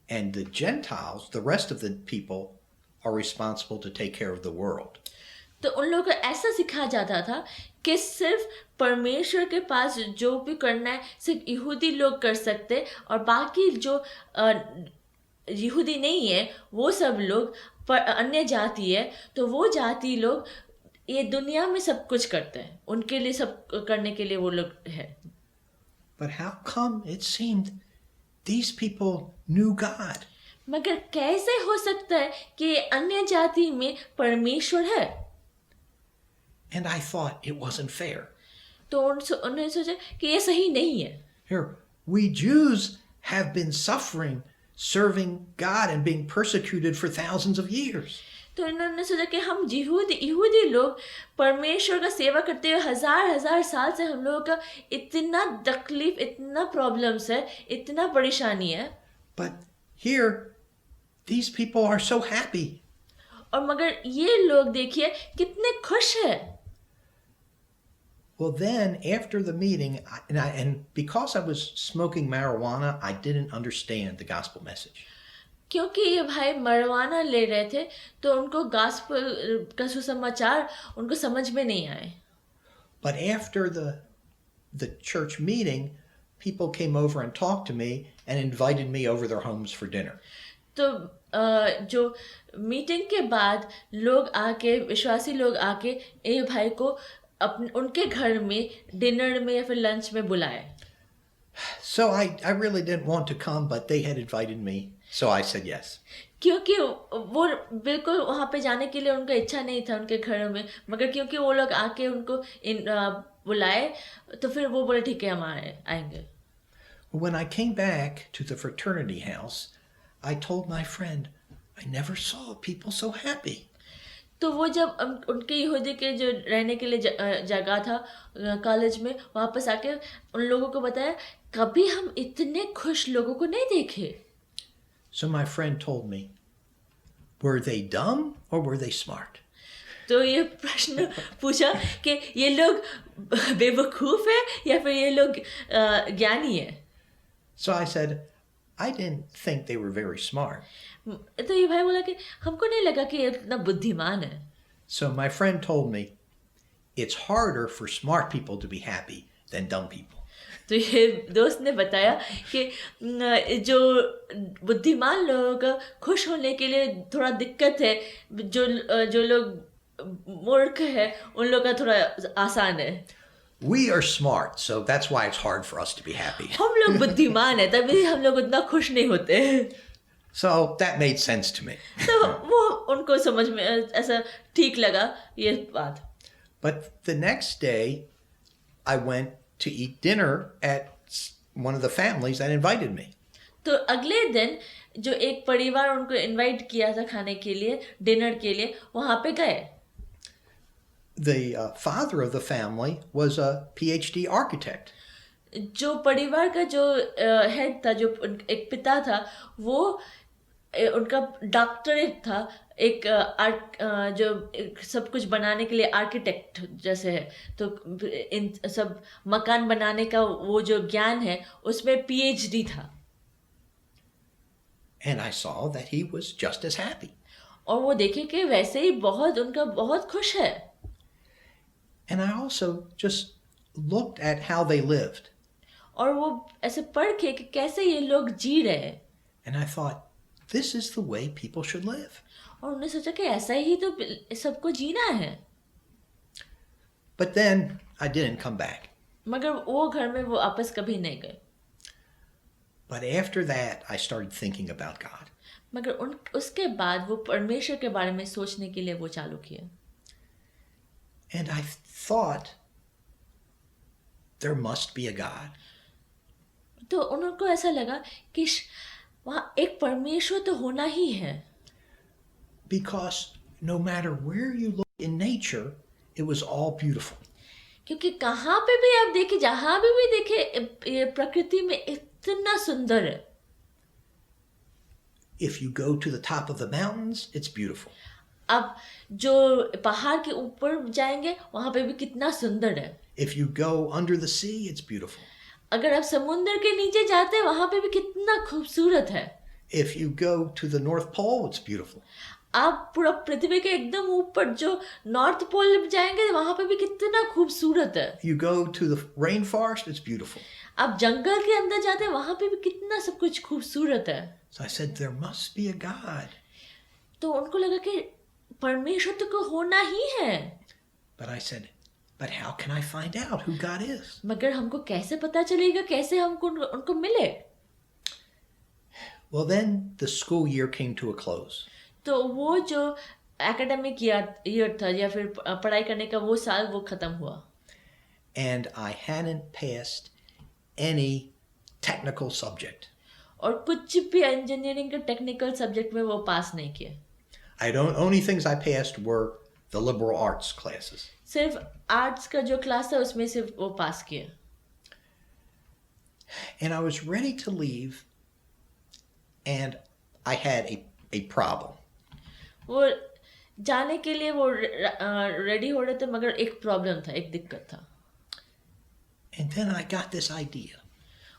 and the Gentiles, the rest of the people, are responsible to take care of the world. तो उन लोगों को ऐसा सिखाया जाता था कि सिर्फ परमेश्वर के पास जो भी करना है सिर्फ यहूदी लोग कर सकते और बाकी जो यहूदी नहीं है वो सब लोग पर अन्य जाति है तो वो जाति लोग ये दुनिया में सब कुछ करते हैं उनके लिए सब करने के लिए वो लोग है. But how come it seemed these people knew God? मगर कैसे हो सकता है कि अन्य जाति में परमेश्वर है. And I thought it wasn't fair. तो उन्होंने सोचा कि ये सही नहीं है. Here, we Jews have been suffering, serving God and being persecuted for thousands of years. तो इन्होंने सोचा कि हम यहूदी लोग परमेश्वर का सेवा करते हुए हजार साल से हम लोगों का इतना तकलीफ इतना प्रॉब्लम्स है इतना परेशानी है. But here, these people are so happy. और मगर ये लोग देखिए कितने खुश है. Well, then after the meeting, and because I was smoking marijuana, I didn't understand the gospel message. क्योंकि ये भाई मरवाना ले रहे थे तो उनको गॉस्पेल का सुसमाचार उनको समझ में नहीं आए. But after the church meeting, people came over and talked to me and invited me over their homes for dinner. तो जो मीटिंग के बाद लोग आके विश्वासी लोग आके ये भाई को उनके घर में डिनर में या फिर लंच में बुलाए. So I really didn't want to come, but they had invited me, so I said yes. क्योंकि वो बिल्कुल वहाँ पे जाने के लिए उनका इच्छा नहीं था उनके घर में मगर क्योंकि वो लोग आके उनको बुलाए तो फिर वो बोले ठीक है हम आएंगे. When I came back to the fraternity house, I told my friend, I never saw people so happy. तो वो जब उनके यहूदी के जो रहने के लिए जगह था कॉलेज में वापस आके उन लोगों को बताया कभी हम इतने खुश लोगों को नहीं देखे. So my friend told me, were they dumb or were they smart? तो ये प्रश्न पूछा कि ये लोग बेवकूफ है या फिर ये लोग ज्ञानी है. So I said, I didn't think they were very smart. तो ये भाई बोला कि हमको नहीं लगा कि ये इतना बुद्धिमान है. So my friend told me, it's harder for smart people to be happy than dumb people. तो ये दोस्त ने बताया कि जो बुद्धिमान लोगों का खुश होने के लिए थोड़ा दिक्कत है जो लोग मूर्ख है उन लोगों का थोड़ा आसान है. We are smart, so that's why it's hard for us to be happy. हम लोग बुद्धिमान है तभी हम लोग उतना खुश नहीं होते. So that made sense to me. तो वो उनको समझ में ऐसा ठीक लगा ये बात. But the next day, I went to eat dinner at one of the families that invited me. तो अगले दिन जो एक परिवार उनको इनवाइट किया था खाने के लिए डिनर के लिए वहाँ पे गए. The father of the family was a PhD architect. जो परिवार का जो हेड था जो एक पिता था वो उनका डॉक्टरेट था एक जो सब कुछ बनाने के लिए आर्किटेक्ट जैसे है तो इन सब मकान बनाने का वो जो ज्ञान है उसमें पीएचडी था. And I saw that he was just as happy. और वो देखे कि वैसे ही उनका बहुत खुश है. And I also just looked at how they lived. और वो ऐसे पढ़ के कि कैसे ये लोग जी रहे हैं. And I thought, this is the way people should live. और उन्होंने सोचा कि ऐसा ही तो सबको जीना है. But then I didn't come back. मगर वो घर में वो वापस कभी नहीं गए. But after that, I started thinking about God. मगर उसके बाद वो परमेश्वर के बारे में सोचने के लिए वो चालू किया. And I thought, there must be a God. तो उनको ऐसा लगा कि वहाँ एक परमेश्वर तो होना ही है. Because no matter where you look in nature, it was all beautiful. क्योंकि कहाँ पे भी आप देखें, जहाँ भी देखें, प्रकृति में इतना सुंदर है. If you go to the top of the mountains, it's beautiful. अब जो पहाड़ के ऊपर जाएंगे वहाँ पे भी कितना सुंदर है. If you go under the sea, it's beautiful. अगर आप समुद्र के नीचे जाते हैं वहाँ पे भी कितना खूबसूरत है. If you go to the North Pole, it's beautiful. आप पूरा पृथ्वी के एकदम ऊपर जो नॉर्थ पोल जाएंगे वहाँ पे भी कितना खूबसूरत है. You go to the rainforest, it's beautiful. आप जंगल के अंदर जाते हैं वहाँ पे भी कितना सब कुछ खूबसूरत है. So I said, there must be a God. तो उनको लगा कि परमेश्वर तो को होना ही है. But I said, but how can I find out who God is? मगर हमको कैसे पता चलेगा, कैसे हमको उनको मिले. Well, then the school year came to a close. तो वो जो एकेडमिक ईयर था या फिर पढ़ाई करने का वो साल वो खत्म हुआ. And I hadn't passed any technical subject. और कुछ भी इंजीनियरिंग के टेक्निकल सब्जेक्ट में वो पास नहीं किए. Only things I passed were the liberal arts classes. सिर्फ आर्ट्स का जो क्लास था उसमें से वो पास किए. And I was ready to leave, and I had a problem. वो जाने के लिए वो रेडी हो रहे थे मगर एक प्रॉब्लम था, एक दिक्कत था. And then I got this idea.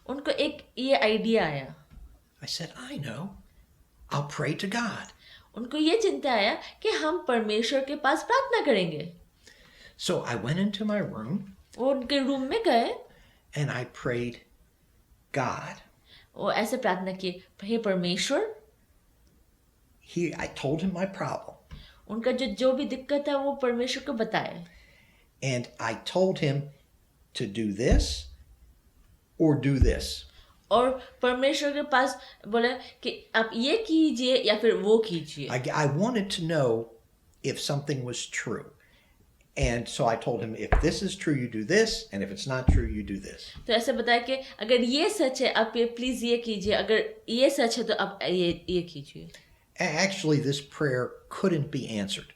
उनको एक ये आइडिया आया. I said, I know. I'll pray to God. उनको ये चिंता आया कि हम परमेश्वर के पास प्रार्थना करेंगे. So I went into my room. वो उनके रूम में गए. And I prayed, God. वो ऐसे प्रार्थना किए, हे परमेश्वर. I told him my problem. उनका जो भी दिक्कत है वो परमेश्वर को बताए. And I told him to do this or do this. और परमेश्वर के पास बोला कि आप ये कीजिए या फिर वो कीजिए. I wanted to know if something was true. And so I told him, if this is true, you do this, and if it's not true, you do this. तो ऐसे बताया कि अगर ये सच है आप ये प्लीज ये कीजिए, अगर ये सच है तो आप ये कीजिए. Actually, this prayer couldn't be answered.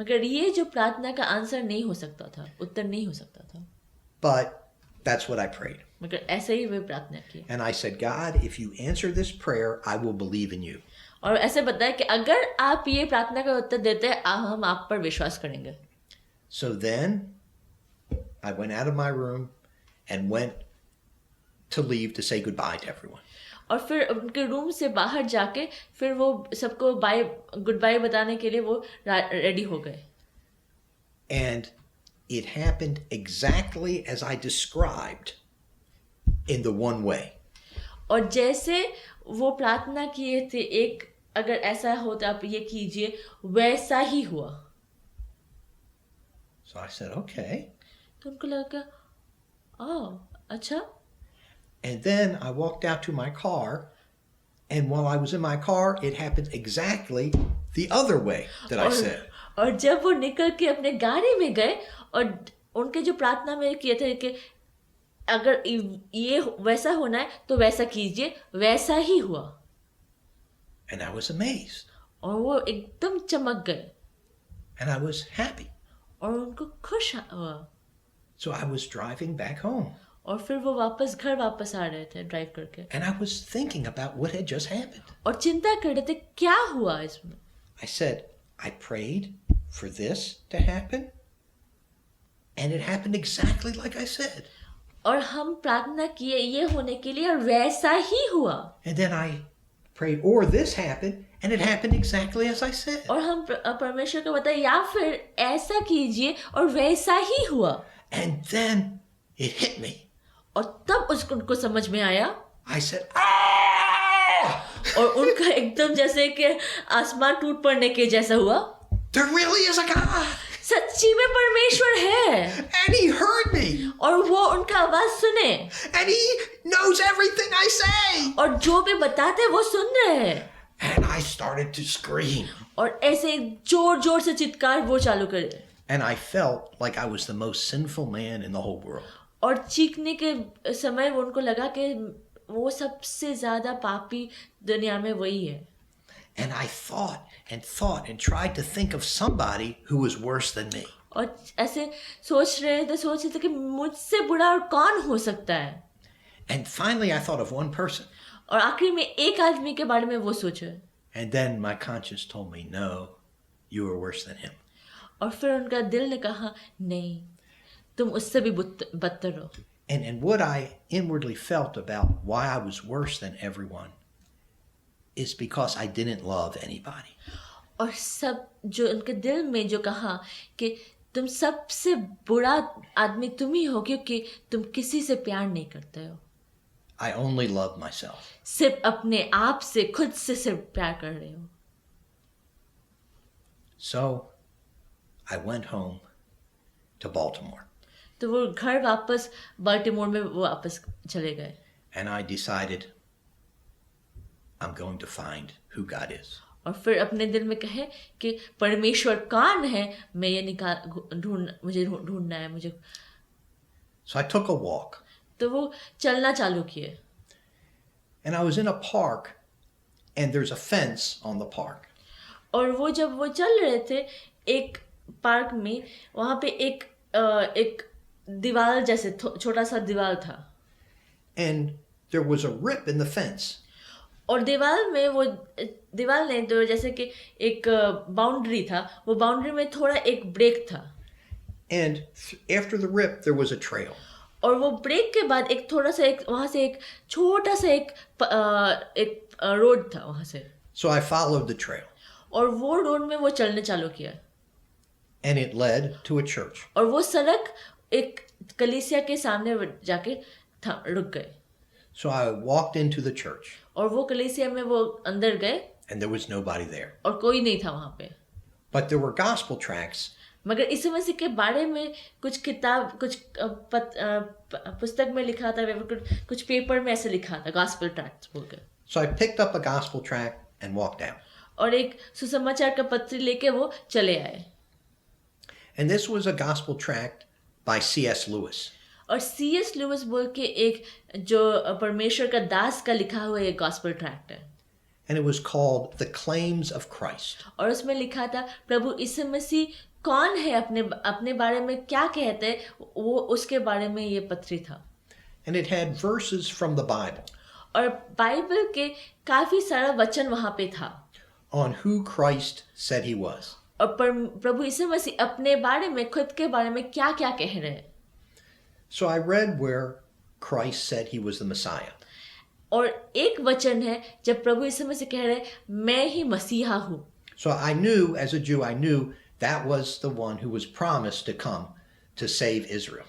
मगर ये जो प्रार्थना का आंसर नहीं हो सकता था, उत्तर नहीं हो सकता था. But that's what I prayed. मगर ऐसे ही वे प्रार्थना की. And I said, God, if you answer this prayer, I will believe in you. और ऐसे बताया कि अगर आप ये प्रार्थना का उत्तर देते हैं हम आप पर विश्वास करेंगे. So then I went out of my room and went to leave to say goodbye to everyone. और फिर उनके रूम से बाहर जाके फिर वो सबको गुड बाय बताने के लिए वो रेडी हो गए. And it happened exactly as I described in the one way. और जैसे वो प्रार्थना किए थे, एक अगर ऐसा हो तो आप ये कीजिए, वैसा ही हुआ. So I said, okay. तो उनको लगा अच्छा. And then I walked out to my car, and while I was in my car, it happened exactly the other way that I said. और जब वो निकल के अपने गाड़ी में गए और उनके जो प्रार्थना में किए थे कि अगर ये वैसा होना है तो वैसा कीजिए, वैसा ही हुआ. And I was amazed. और वो एकदम चमक गए. And I was happy. और उनको खुश हुआ. So I was driving back home. और फिर वो घर वापस आ रहे थे ड्राइव करके. And I was thinking about what had just happened. और चिंता कर रहे थे क्या हुआ इसमें. I said, I prayed for this to happen, and it happened exactly like I said. और हम प्रार्थना किए ये होने के लिए और वैसा ही हुआ. And then I prayed, or this happened, and it happened exactly as I said. और हम परमेश्वर को बताए या फिर ऐसा कीजिए और वैसा ही हुआ. And then it hit me. और तब उनको समझ में आया. I said, ah! और उनका एकदम जैसे कि आसमान टूट पड़ने के जैसा हुआ. There really is a God. सच्ची में परमेश्वर है and he heard me और वो उनका आवाज सुने and he knows everything I say. और जो भी बताते वो सुन रहे हैं And I started to scream. और ऐसे जोर जोर से चित्कार वो चालू करे And I felt like I was the most sinful man in the whole world. और चीखने के समय वो उनको लगा कि वो सबसे ज्यादा पापी दुनिया में वही है And I thought and tried to think of somebody who was worse than me. और ऐसे सोच रहे थे कि मुझसे बुरा और कौन हो सकता है And finally I thought of one person. और आखिर में एक आदमी के बारे में वो सोचे And then my conscience told me, no, you were worse than him. और फिर उनका दिल ने कहा नहीं तुम उससे भी बदतर हो And what I inwardly felt about why I was worse than everyone is because I didn't love anybody. और सब जो उनके दिल में जो कहा कि तुम सबसे बुरा आदमी तुम ही हो क्योंकि तुम किसी से प्यार नहीं करते हो I only loved myself. सिर्फ अपने आप से खुद से सिर्फ प्यार कर रहे हो So I went home to Baltimore तो वो घर वापस बाल्टीमोर में वो वापस चले गए and I decided I'm going to find who God is. और फिर अपने दिल में कहे कि परमेश्वर कौन है मैं ये मुझे ढूंढना है मुझे So I took a walk तो वो चलना चालू किए and I was in a park and there's a fence on the park. और वो जब वो चल रहे थे एक पार्क में वहाँ पे एक दीवार जैसे छोटा सा दीवार था And there was a rip in the fence. और दीवार नहीं तो जैसे कि एक बाउंड्री था वो बाउंड्री में थोड़ा एक ब्रेक था And after the rip, there was a trail. और वो ब्रेक के बाद एक थोड़ा सा वहाँ से एक छोटा सा एक रोड था वहाँ से So I followed the trail. और वो रोड में वो चलने चालू किया And it led to a church. और वो सड़क एक कलीसिया के सामने जाके रुक गए So I walked into the church. और वो कलीसिया में वो अंदर गए And there was nobody there. और कोई नहीं था वहाँ पे But there were gospel tracts. मगर यीशु मसीह के बारे में कुछ किताब कुछ पुस्तक में लिखा था कुछ पेपर में ऐसे लिखा था गॉस्पेल ट्रैक्ट्स बोलकर So I picked up a gospel tract and walked out. और एक सुसमाचार का पत्री लेके वो चले आए And this was a gospel tract by C.S. Lewis. और C.S. लुइस बोल के एक जो परमेश्वर का दास का लिखा हुआ एक गॉस्पेल ट्रैक्ट है And it was called The Claims of Christ. और उसमें लिखा था प्रभु यीशु मसीह कौन है अपने बारे में क्या कहते हैं वो उसके बारे में ये पत्री था And it had verses from the Bible और बाइबल के काफी सारा वचन वहाँ पे था on who Christ said he was. और प्रभु यीशु मसीह अपने बारे में खुद के बारे में क्या क्या कह रहे हैं So I read where Christ said he was the Messiah. और एक वचन है जब प्रभु यीशु मसीह कह रहे मैं ही मसीहा हूँ So I knew, as a Jew, I knew that was the one who was promised to come to save Israel.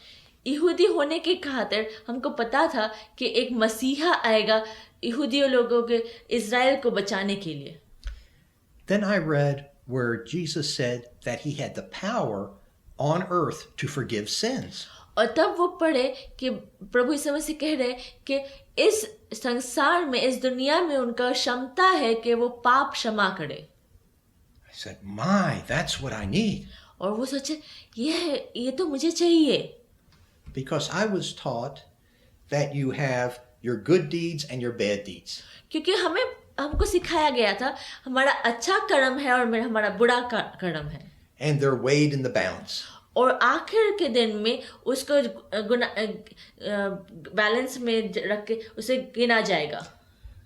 यहूदी होने के खातिर हमको पता था कि एक मसीहा आएगा यहूदी लोगों के इज़राइल को बचाने के लिए Then I read where Jesus said that he had the power on earth to forgive sins. और तब वो पढ़े कि प्रभु यीशु मसीह कह रहे कि इस संसार में इस दुनिया में उनका क्षमता है कि वो पाप क्षमा करे I said, my, that's what I need. और वो सोचे ये तो मुझे चाहिए Because I was taught that you have your good deeds and your bad deeds. क्योंकि हमको सिखाया गया था हमारा अच्छा कर्म है और हमारा बुरा कर्म है And they're weighed in the balance. और आखिर के दिन में उसको बैलेंस में रख के उसे गिना जाएगा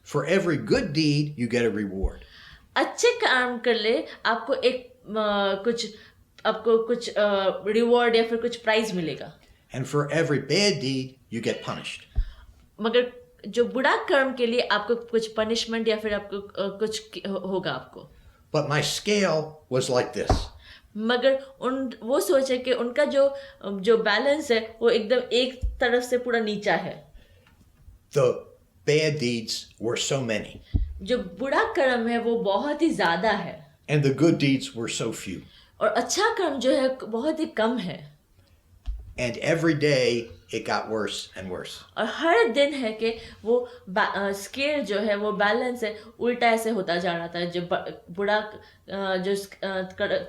For every good deed, you get a reward. अच्छे काम कर ले आपको कुछ रिवॉर्ड या फिर कुछ प्राइज मिलेगा And for every bad deed, you get punished. मगर जो बुरा कर्म के लिए आपको कुछ पनिशमेंट या फिर आपको कुछ होगा आपको But my scale was like this. मगर वो सोचे कि उनका जो बैलेंस है वो एकदम एक तरफ से पूरा नीचा है The bad deeds were so many. जो बुरा कर्म है वो बहुत ही ज्यादा है And the good deeds were so few. और अच्छा कर्म जो है बहुत ही कम है. And every day it got worse and worse. और हर दिन है कि वो स्केल जो है वो बैलेंस है उल्टा ऐसे होता जा रहा था. जो बुरा जो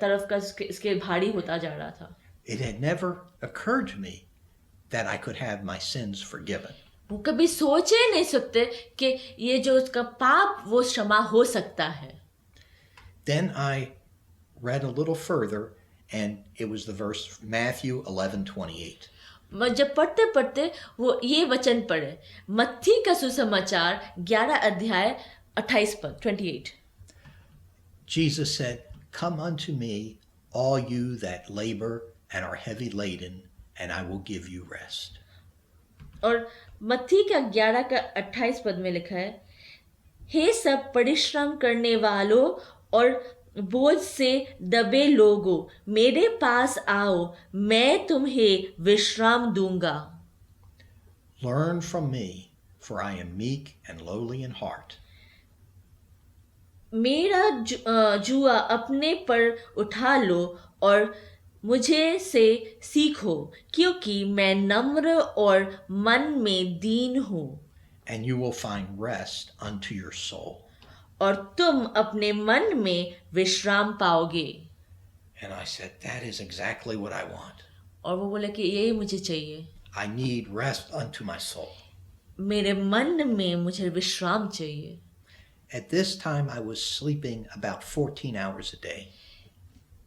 तरफ का स्केल भारी होता जा रहा था. It had never occurred to me that I could have my sins forgiven. वो कभी सोचे नहीं सकते कि ये जो उसका पाप वो क्षमा हो सकता है. Then I read a little further, and it was the verse Matthew 11:28. जब पढ़ते पढ़ते वो ये वचन पढ़े, मत्ती का सुसमाचार 11 अध्याय 28 पद 28. Jesus said, "Come unto me, all you that labor and are heavy laden, and I will give you rest." और मत्ती का 11 का 28 पद में लिखा है, हे सब परिश्रम करने वालों और बोझ से दबे लोगों, मेरे पास आओ, मैं तुम्हें विश्राम दूंगा. Learn from me, for I am meek and lowly in heart. मेरा जुआ अपने पर उठा लो और मुझे से सीखो, क्योंकि मैं नम्र और मन में दीन हूँ, And you will find rest unto your soul. और तुम अपने मन में विश्राम पाओगे. And I said, that is exactly what I want. और वो बोले कि यही मुझे चाहिए. I need rest unto my soul. मेरे मन में मुझे विश्राम चाहिए. At this time, I was sleeping about 14 hours a day.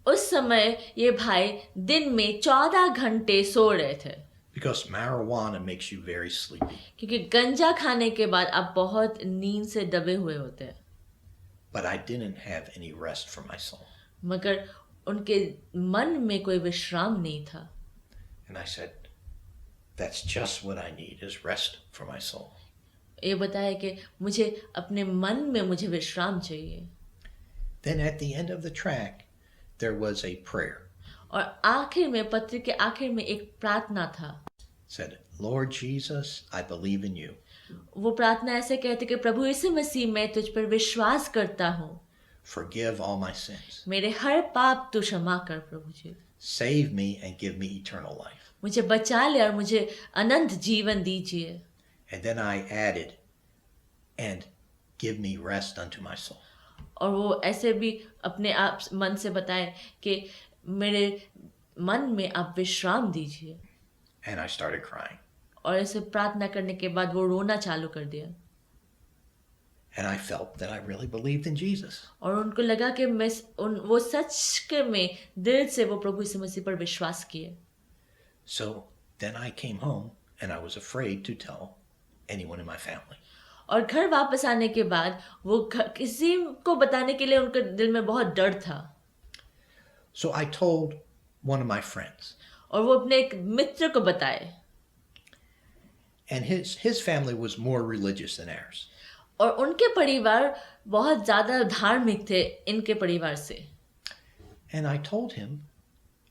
उस समय ये भाई दिन में 14 घंटे सो रहे थे. Because marijuana makes you very sleepy. क्योंकि गंजा खाने के बाद आप बहुत नींद से दबे हुए होते हैं. But I didn't have any rest for my soul. मगर उनके मन में कोई विश्राम नहीं था. And I said, that's just what I need, is rest for my soul. ये बताया कि मुझे अपने मन में मुझे विश्राम चाहिए. Then at the end of the track, there was a prayer. और आखिर में पत्र के आखिर में एक प्रार्थना था. Said, Lord Jesus, I believe in you. वो प्रार्थना ऐसे कहते कि प्रभु यीशु मसीह, मैं तुझ पर विश्वास करता हूँ. Forgive all my sins. मेरे हर पाप तू क्षमा कर प्रभु जी. Save me and give me eternal life. मुझे बचा ले और मुझे अनंत जीवन दीजिए. And then I added, and give me rest unto my soul. और वो ऐसे भी अपने आप मन से बताए कि मेरे मन में आप विश्राम दीजिए. And I started crying. और ऐसे प्रार्थना करने के बाद वो रोना चालू कर दिया. And I felt that I really believed in Jesus. और उनको लगा कि वो सच के में दिल से वो प्रभु यीशु मसीह पर विश्वास किए. So then I came home and I was afraid to tell anyone in my family. और घर वापस आने के बाद वो किसी को बताने के लिए उनके दिल में बहुत डर था. So I told one of my friends. और वो अपने एक मित्र को बताए. And his family was more religious than ours. और उनके परिवार बहुत ज़्यादा धार्मिक थे इनके परिवार से. And I told him,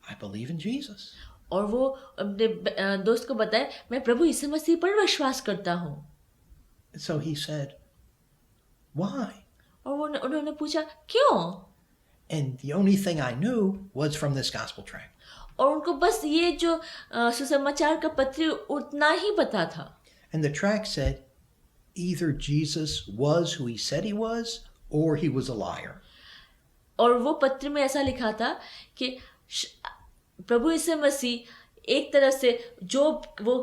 I believe in Jesus. और वो अपने दोस्त को बताए, मैं प्रभु यीशु मसीह पर विश्वास करता हूँ. So he said, why? और उन्होंने पूछा क्यों? And the only thing I knew was from this gospel tract. और उनको बस ये जो सुसमाचार का पत्र उतना ही पता था. And the tract said, either Jesus was who he said he was, or he was a liar. और वो पत्र में ऐसा लिखा था कि प्रभु यीशु मसीह एक तरह से जो वो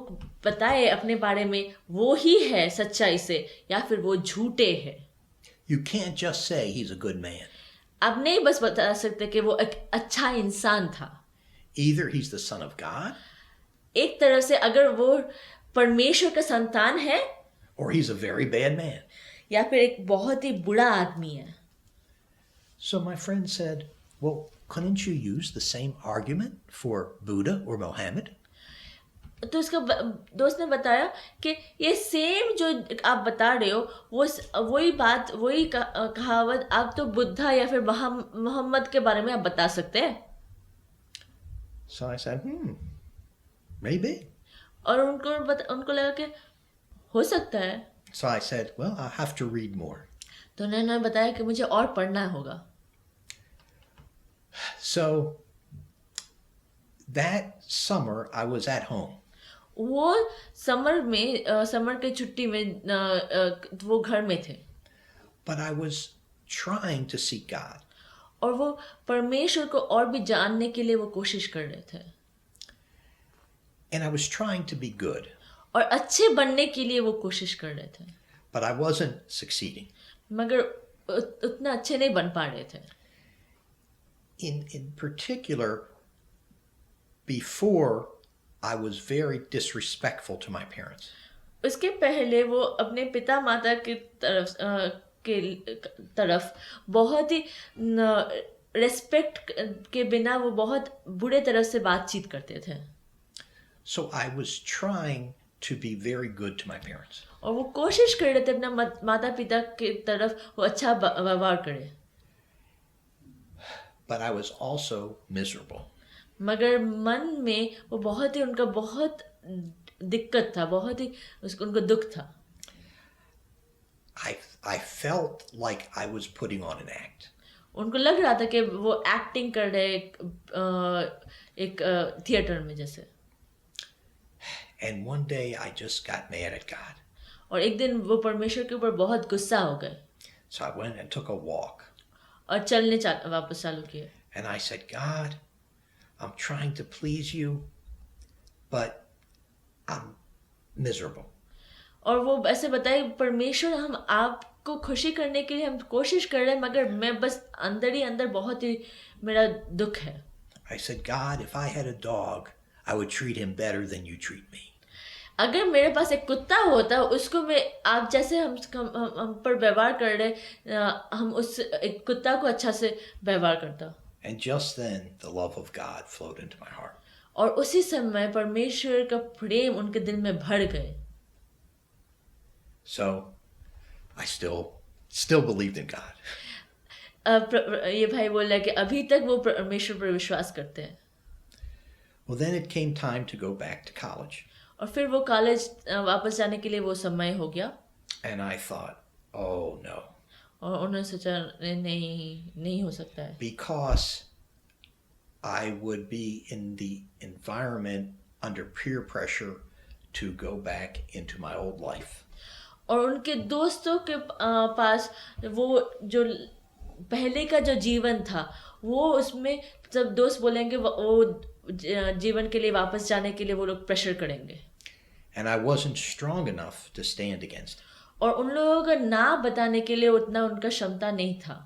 बताए अपने बारे में वो ही है सच्चाई से, या फिर वो झूठे हैं. You can't just say he's a good man. आप नहीं बस बता सकते कि वो एक अच्छा इंसान था. Either he's the son of God, एक तरह से अगर वो परमेश्वर का संतान है, or he's a very bad man. या फिर एक बहुत ही बुरा आदमी है. So my friend said, well, couldn't you use the same argument for Buddha or Mohammed? तो उसका दोस्त ने बताया कि ये सेम जो आप बता रहे हो वही बात वही कहावत आप तो बुद्धा या फिर मोहम्मद के बारे में आप बता सकते हैं. So I said, maybe. और उनको लगा कि हो सकता है. So I said, well, I have to read more. तो उन्होंने बताया कि मुझे और पढ़ना होगा. So that summer, I was at home. वो समर के छुट्टी में वो घर में थे But I was trying to seek God. और वो परमेश्वर को और भी जानने के लिए वो कोशिश कर रहे थे And I was trying to be good. और अच्छे बनने के लिए वो कोशिश कर रहे थे But I wasn't succeeding. मगर उतना अच्छे नहीं बन पा रहे थे In particular, before, I was very disrespectful to my parents. उसके पहले वो अपने पिता माता की तरफ बहुत ही रेस्पेक्ट के बिना वो बहुत बुरे तरह से बातचीत करते थे So I was trying to be very good to my parents. और वो कोशिश कर रहे थे अपना माता पिता की तरफ वो अच्छा व्यवहार करे But I was also miserable. मगर मन में वो बहुत ही उनका बहुत दिक्कत था बहुत ही उनको दुख था I felt like I was putting on an act. उनको लग रहा था कि वो एक्टिंग कर रहे एक थिएटर में जैसे And one day I just got mad at God. और एक दिन वो परमेश्वर के ऊपर बहुत गुस्सा हो गए So I went and took a walk. और चलने वापस चालू किए And I said, God, I'm trying to please you, but I'm miserable. और वो ऐसे बताए परमेश्वर हम आपको खुशी करने के लिए हम कोशिश कर रहे हैं मगर मैं बस अंदर ही अंदर बहुत ही मेरा दुख है I said, God, if I had a dog, I would treat him better than you treat me. अगर मेरे पास एक कुत्ता होता उसको मैं आप जैसे हम पर व्यवहार कर रहे हम उस एक कुत्ता को अच्छा से व्यवहार करता And just then, the love of God flowed into my heart. और उसी समय परमेश्वर का प्रेम उनके दिल में भर गए So I still believed in God. ये भाई बोला कि अभी तक वो परमेश्वर पर विश्वास करते हैं Well, then it came time to go back to college. और फिर वो कॉलेज वापस जाने के लिए वो समय हो गया And I thought, oh no. और उन्होंने सोचा नहीं हो सकता है Because I would be in the environment under peer pressure to go back into my old life. और उनके दोस्तों के पास वो जो पहले का जो जीवन था वो उसमें जब दोस्त बोलेंगे वो जीवन के लिए वापस जाने के लिए वो लोग प्रेशर करेंगे And I wasn't strong enough to stand against it. और उन लोगों को ना बताने के लिए उतना उनका क्षमता नहीं था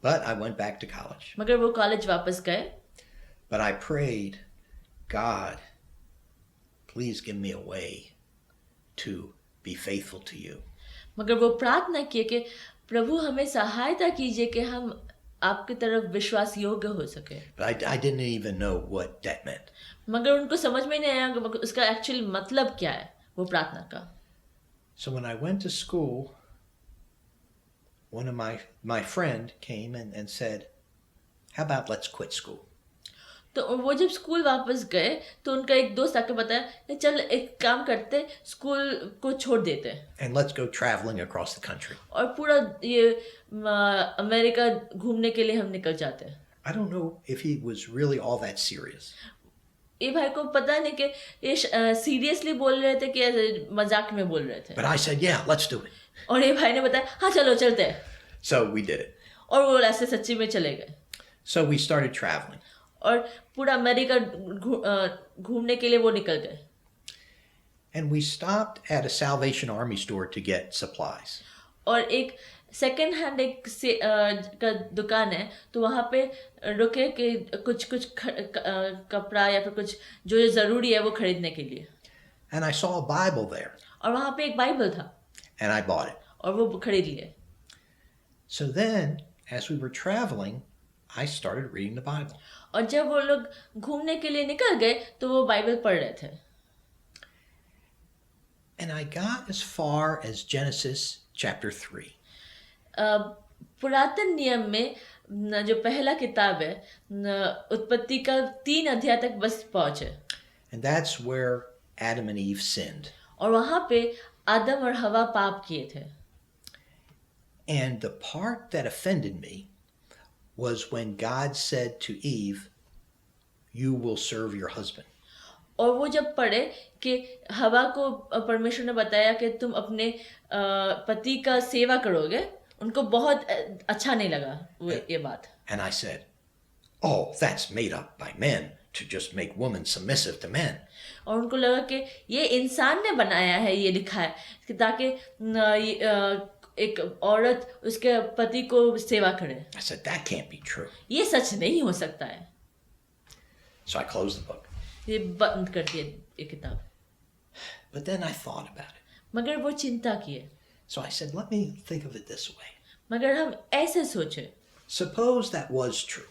But I went back to college. मगर वो कॉलेज वापस गए But I prayed, God, please give me a way to be faithful to you. मगर वो प्रार्थना किए कि प्रभु हमें सहायता कीजिए कि हम आपकी तरफ विश्वास योग्य हो सके But I didn't even know what that meant. मगर उनको समझ में नहीं आया कि उसका एक्चुअल मतलब क्या है वो प्रार्थना का So when I went to school, one of my friend came and said, how about let's quit school? तो वो जब स्कूल वापस गए तो उनका एक दोस्त आके बताया चल एक काम करते स्कूल को छोड़ देते And let's go traveling across the country. और पूरा ये अमेरिका घूमने के लिए हम निकल जाते हैं I don't know if he was really all that serious. ये भाई को पता नहीं कि ये सीरियसली बोल रहे थे कि मजाक में बोल रहे थे But I said, yeah, let's do it. और ये भाई ने बताया हाँ चलो चलते हैं So we did it. और वो ऐसे सच्ची में चले गए So we started traveling. और पूरा अमेरिका घूमने के लिए वो निकल गए And we stopped at a Salvation Army store to get supplies. और एक सेकेंड हैंड एक का दुकान है तो वहाँ पे रुके कि कुछ कपड़ा या फिर कुछ जो ज़रूरी है वो खरीदने के लिए And I saw a Bible there. और वहाँ पे एक बाइबल था And I bought it. और वो खरीद लिए So then, as we were traveling, I started reading the Bible. और जब वो लोग घूमने के लिए निकल गए तो वो बाइबल पढ़ रहे थे And I got as far as Genesis chapter 3. पुरातन नियम में जो पहला किताब है उत्पत्ति का 3 अध्याय तक बस पहुंचे And that's where Adam and Eve sinned. और वहाँ पे आदम और हवा पाप किए थे And the part that offended me was when God said to Eve, "You will serve your husband." और वो जब पढ़े कि हवा को परमेश्वर ने बताया कि तुम अपने पति का सेवा करोगे, उनको बहुत अच्छा नहीं लगा ये बात. And I said, "Oh, that's made up by men to just make women submissive to men." और उनको लगा कि ये इंसान ने बनाया है, ये लिखा है कि ताकि एक औरत उसके पति को सेवा करे. I said, "That can't be true." ये सच नहीं हो सकता है. So I closed the book. ये बंद कर दिया ये किताब. But then I thought about it. मगर वो चिंता किए. So I said, let me think of it this way. मगर हम ऐसे सोचे. Suppose that was true.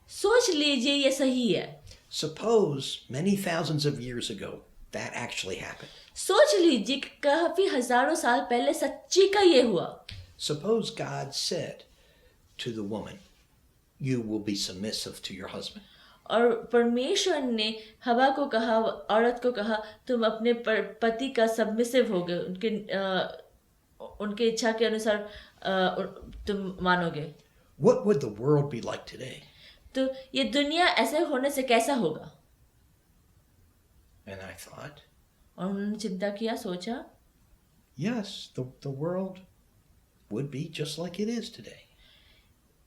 सोच लीजिए ये सही है. Suppose many thousands of years ago that actually happened. सोच लीजिए कि काफी हजारों साल पहले सच्ची का ये हुआ. Suppose God said to the woman, "You will be submissive to your husband." और परमेश्वर ने हवा को कहा, औरत को कहा, तुम अपने पति का सबमिसिव होगे, उनके इच्छा के अनुसार तुम मानोगे. What would the world be like today? तो ये दुनिया ऐसे होने से कैसा होगा? And I thought, और उन्होंने चिंता किया, सोचा, yes, the world would be just like it is today.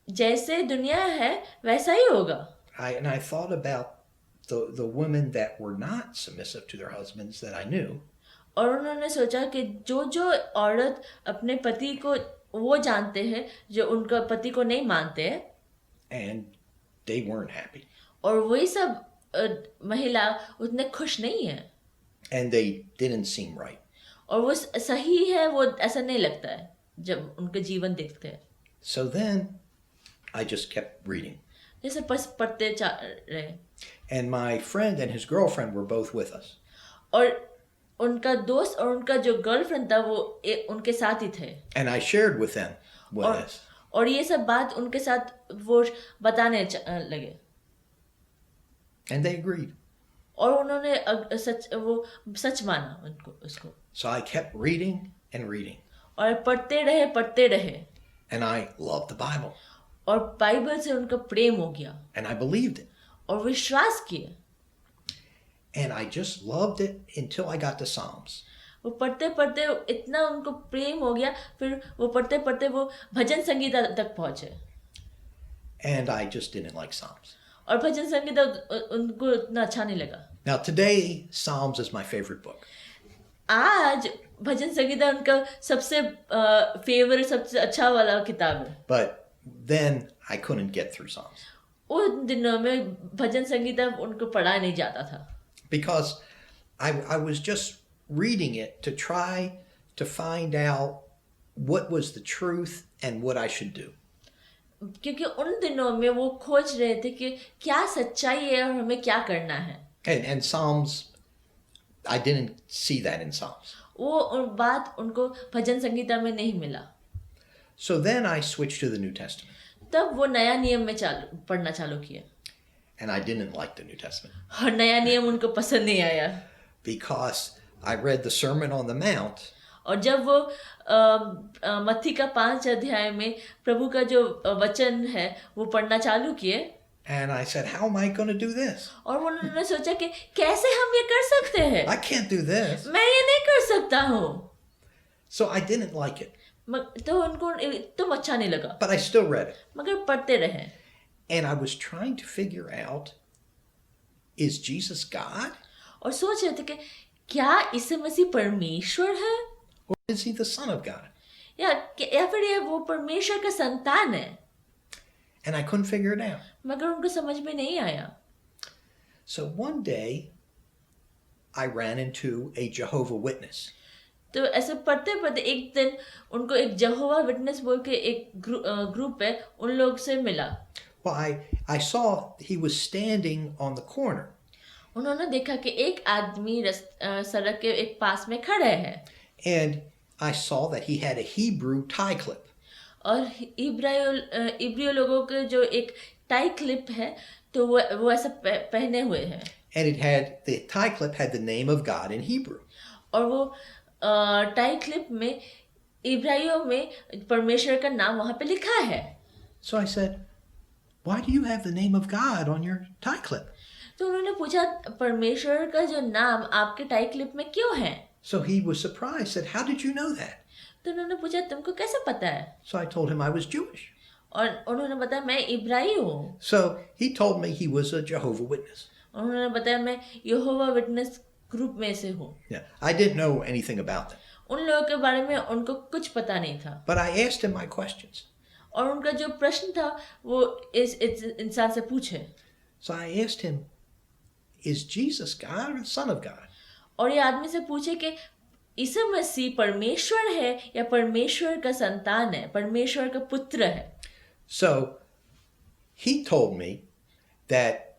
जैसे दुनिया है वैसा ही होगा. And I thought about the women that were not submissive to their husbands that I knew. और उन्होंने सोचा कि जो औरत अपने पति को वो जानते हैं जो उनका पति को नहीं मानते हैं. And they weren't happy. और वही सब महिला उतने खुश नहीं है. And they didn't seem right. और वो सही है, वो ऐसा नहीं लगता है जब उनका जीवन देखते हैं. So then I just kept reading. जैसे पढ़ते रहे. And my friend and his girlfriend were both with us. और उनका दोस्त और उनका जो गर्लफ्रेंड था वो उनके साथ ही थे. And I shared with them this. और ये सब बात उनके साथ वो बताने लगे. And they agreed. और उन्होंने सच माना उसको. So I kept reading and reading. और पढ़ते रहे. And I loved the Bible. और बाइबल से उनका प्रेम हो गया. And I believed it. और विश्वास किए. And I just loved it until I got to Psalms. वो पढ़ते इतना उनको प्रेम हो गया, फिर वो पढ़ते वो भजन संगीत तक पहुंचे. And I just didn't like Psalms. और भजन संगीत उनको इतना अच्छा नहीं लगा. Now today, Psalms is my favorite book. आज भजन संगीत उनका सबसे फेवरेट, सबसे अच्छा वाला किताब है. But then I couldn't get through Psalms. उन दिनों में भजन संगीत उनको पढ़ा नहीं जाता था. Because I was just reading it to try to find out what was the truth and what I should do. क्योंकि उन दिनों में वो खोज रहे थे कि क्या सच्चाई है और हमें क्या करना है. And Psalms, I didn't see that in Psalms. वो बात उनको भजन संगीता में नहीं मिला. So then I switched to the New Testament. तब वो नया नियम में पढ़ना चालू किया. And I didn't like the New Testament. और नया नियम उनको पसंद नहीं आया. Because I read the Sermon on the Mount. और जब वो मत्ती का 5 अध्याय में प्रभु का जो वचन है वो पढ़ना चालू किए. And I said, how am I going to do this? और उन्होंने सोचा कि कैसे हम ये कर सकते हैं. I can't do this. मैं ये नहीं कर सकता हूँ. So I didn't like it. तो उनको एकदम अच्छा नहीं लगा. But I still read it. मगर पढ़ते रहे. And I was trying to figure out, is Jesus God? और सोच रहे थे कि क्या यीशु मसीह परमेश्वर है? Or is he the Son of God? या फिर ये वो परमेश्वर का संतान है. And I couldn't figure it out. मगर उनको समझ में नहीं आया. So one day, I ran into a Jehovah Witness. तो ऐसे पढ़ते एक दिन उनको एक यहोवा विटनेस बोल के एक ग्रुप है, उन लोग से मिला. Well, I saw he was standing on the corner. उन्होंने देखा कि एक आदमी सड़क के एक पास में खड़े हैं. And I saw that he had a Hebrew tie clip. और इब्रियो लोगों के जो एक टाई क्लिप है, तो वो ऐसा पहने हुए हैं. And the tie clip had the name of God in Hebrew. और वो टाई क्लिप में इब्राहियों में परमेश्वर का नाम वहाँ पे लिखा है. So I said, why do you have the name of God on your tie clip? तो उन्होंने पूछा परमेश्वर का जो नाम आपके टाई क्लिप में क्यों है? So he was surprised, said, how did you know that? तो उन्होंने पूछा तुमको कैसे पता है? So I told him I was Jewish. और उन्होंने बताया मैं इब्राही हूँ. So he told me he was a Jehovah's Witness. उन्होंने बताया मैं यहोवा विटनेस ग्रुप में से हूँ. Yeah, I didn't know anything about them. उन लोगों के बारे में उनको कुछ पता नहीं था. But I asked him my questions. और उनका जो प्रश्न था वो इस इंसान से पूछे. So I asked him, is Jesus God or the Son of God? और ये आदमी से पूछे कि यीशु मसीह परमेश्वर है या परमेश्वर का संतान है, परमेश्वर का पुत्र है. So he told me that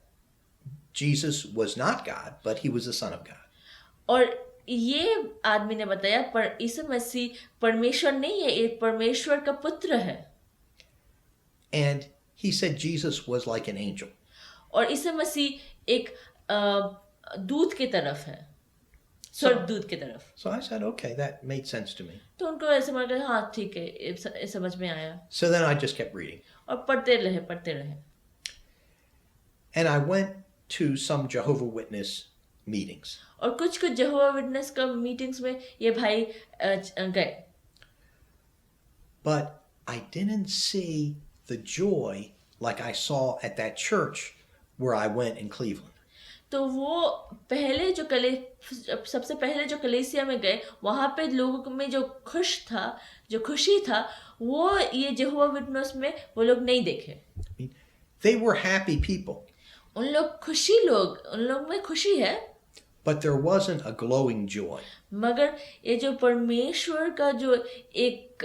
Jesus was not God, but he was the Son of God. और ये आदमी ने बताया पर यीशु मसीह परमेश्वर नहीं है, ये परमेश्वर का पुत्र है. And he said Jesus was like an angel. और यीशु मसीह एक दूत की तरफ है, स्वर्गदूत की तरफ. So I said, okay, that made sense to me. तो उनको ऐसे लगा हाँ ठीक है, ये समझ में आया. So then I just kept reading. और पढ़ते रहे. And I went to some Jehovah's Witness meetings. और कुछ यहोवा विटनेस का मीटिंग्स में ये भाई गए. But I didn't see the joy like I saw at that church where I went in Cleveland. तो वो पहले सबसे पहले जो कलीसिया में गए वहाँ पे लोगों में जो खुशी था वो ये यहोवा विटनेस में वो लोग नहीं देखे. I mean, they were happy people. उन लोग में खुशी है. But there wasn't a glowing joy. मगर ये जो परमेश्वर का जो एक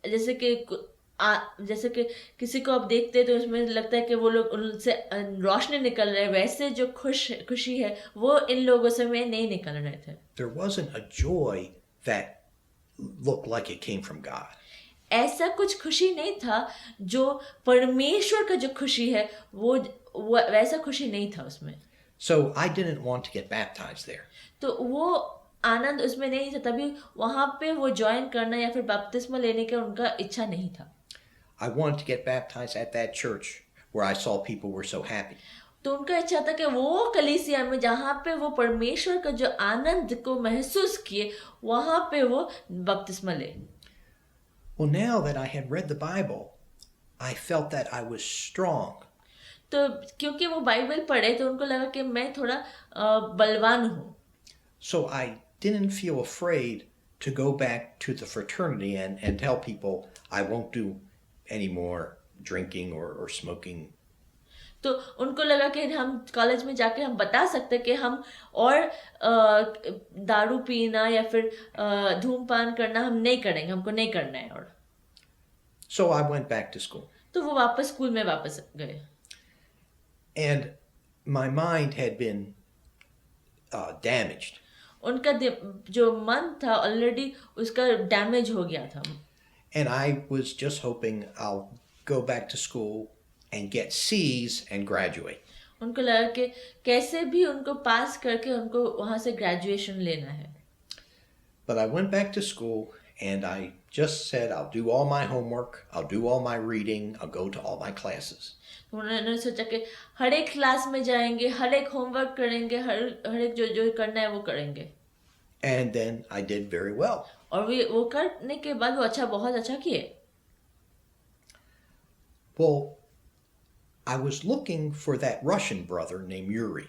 जैसे कि किसी को आप देखते हैं तो उसमें लगता है कि वो लोग उनसे रोशनी निकल रहे हैं, वैसे जो खुशी है वो इन लोगों से में नहीं निकल रहे थे. There wasn't a joy that looked like it came from God. ऐसा कुछ खुशी नहीं था जो परमेश्वर का जो खुशी है वो वैसा खुशी नहीं था उसमें. So I didn't want to get baptized there. तो वो आनंद उसमें नहीं था, तभी वहाँ पे वो ज्वाइन करना या फिर बपतिस्मा लेने का उनका इच्छा नहीं था. I wanted to get baptized at that church where I saw people were so happy. तो उनका इच्छा था कि वो कलीसिया में जहाँ पे वो परमेश्वर का जो आनंद को महसूस किए वहाँ पे वो बपतिस्मा ले. Well, now that I had read the Bible, I felt that I was strong. तो क्योंकि वो बाइबल पढ़े तो उनको लगा कि मैं थोड़ा बलवान हूँ. So I didn't feel afraid to go back to the fraternity and tell people I won't do any more drinking or smoking. तो उनको लगा कि हम कॉलेज में जाके हम बता सकते कि हम और दारू पीना या फिर धूमपान करना हम नहीं करेंगे, हमको नहीं करना है. और So I went back to school. तो वो वापस स्कूल में वापस गए. And my mind had been damaged. उनका जो मन था ऑलरेडी उसका डैमेज हो गया था. And I was just hoping I'll go back to school and get C's and graduate. उनको लगा कि कैसे भी उनको पास करके उनको वहाँ से ग्रेजुएशन लेना है. But I went back to school and I just said I'll do all my homework, I'll do all my reading, I'll go to all my classes. उन्होंने सोचा कि हर एक क्लास में जाएंगे, हर एक होमवर्क करेंगे, हर एक जो करना है वो करेंगे. And then I did very well. और वो करने के बाद वो बहुत अच्छा किए. Well, I was looking for that Russian brother named Yuri.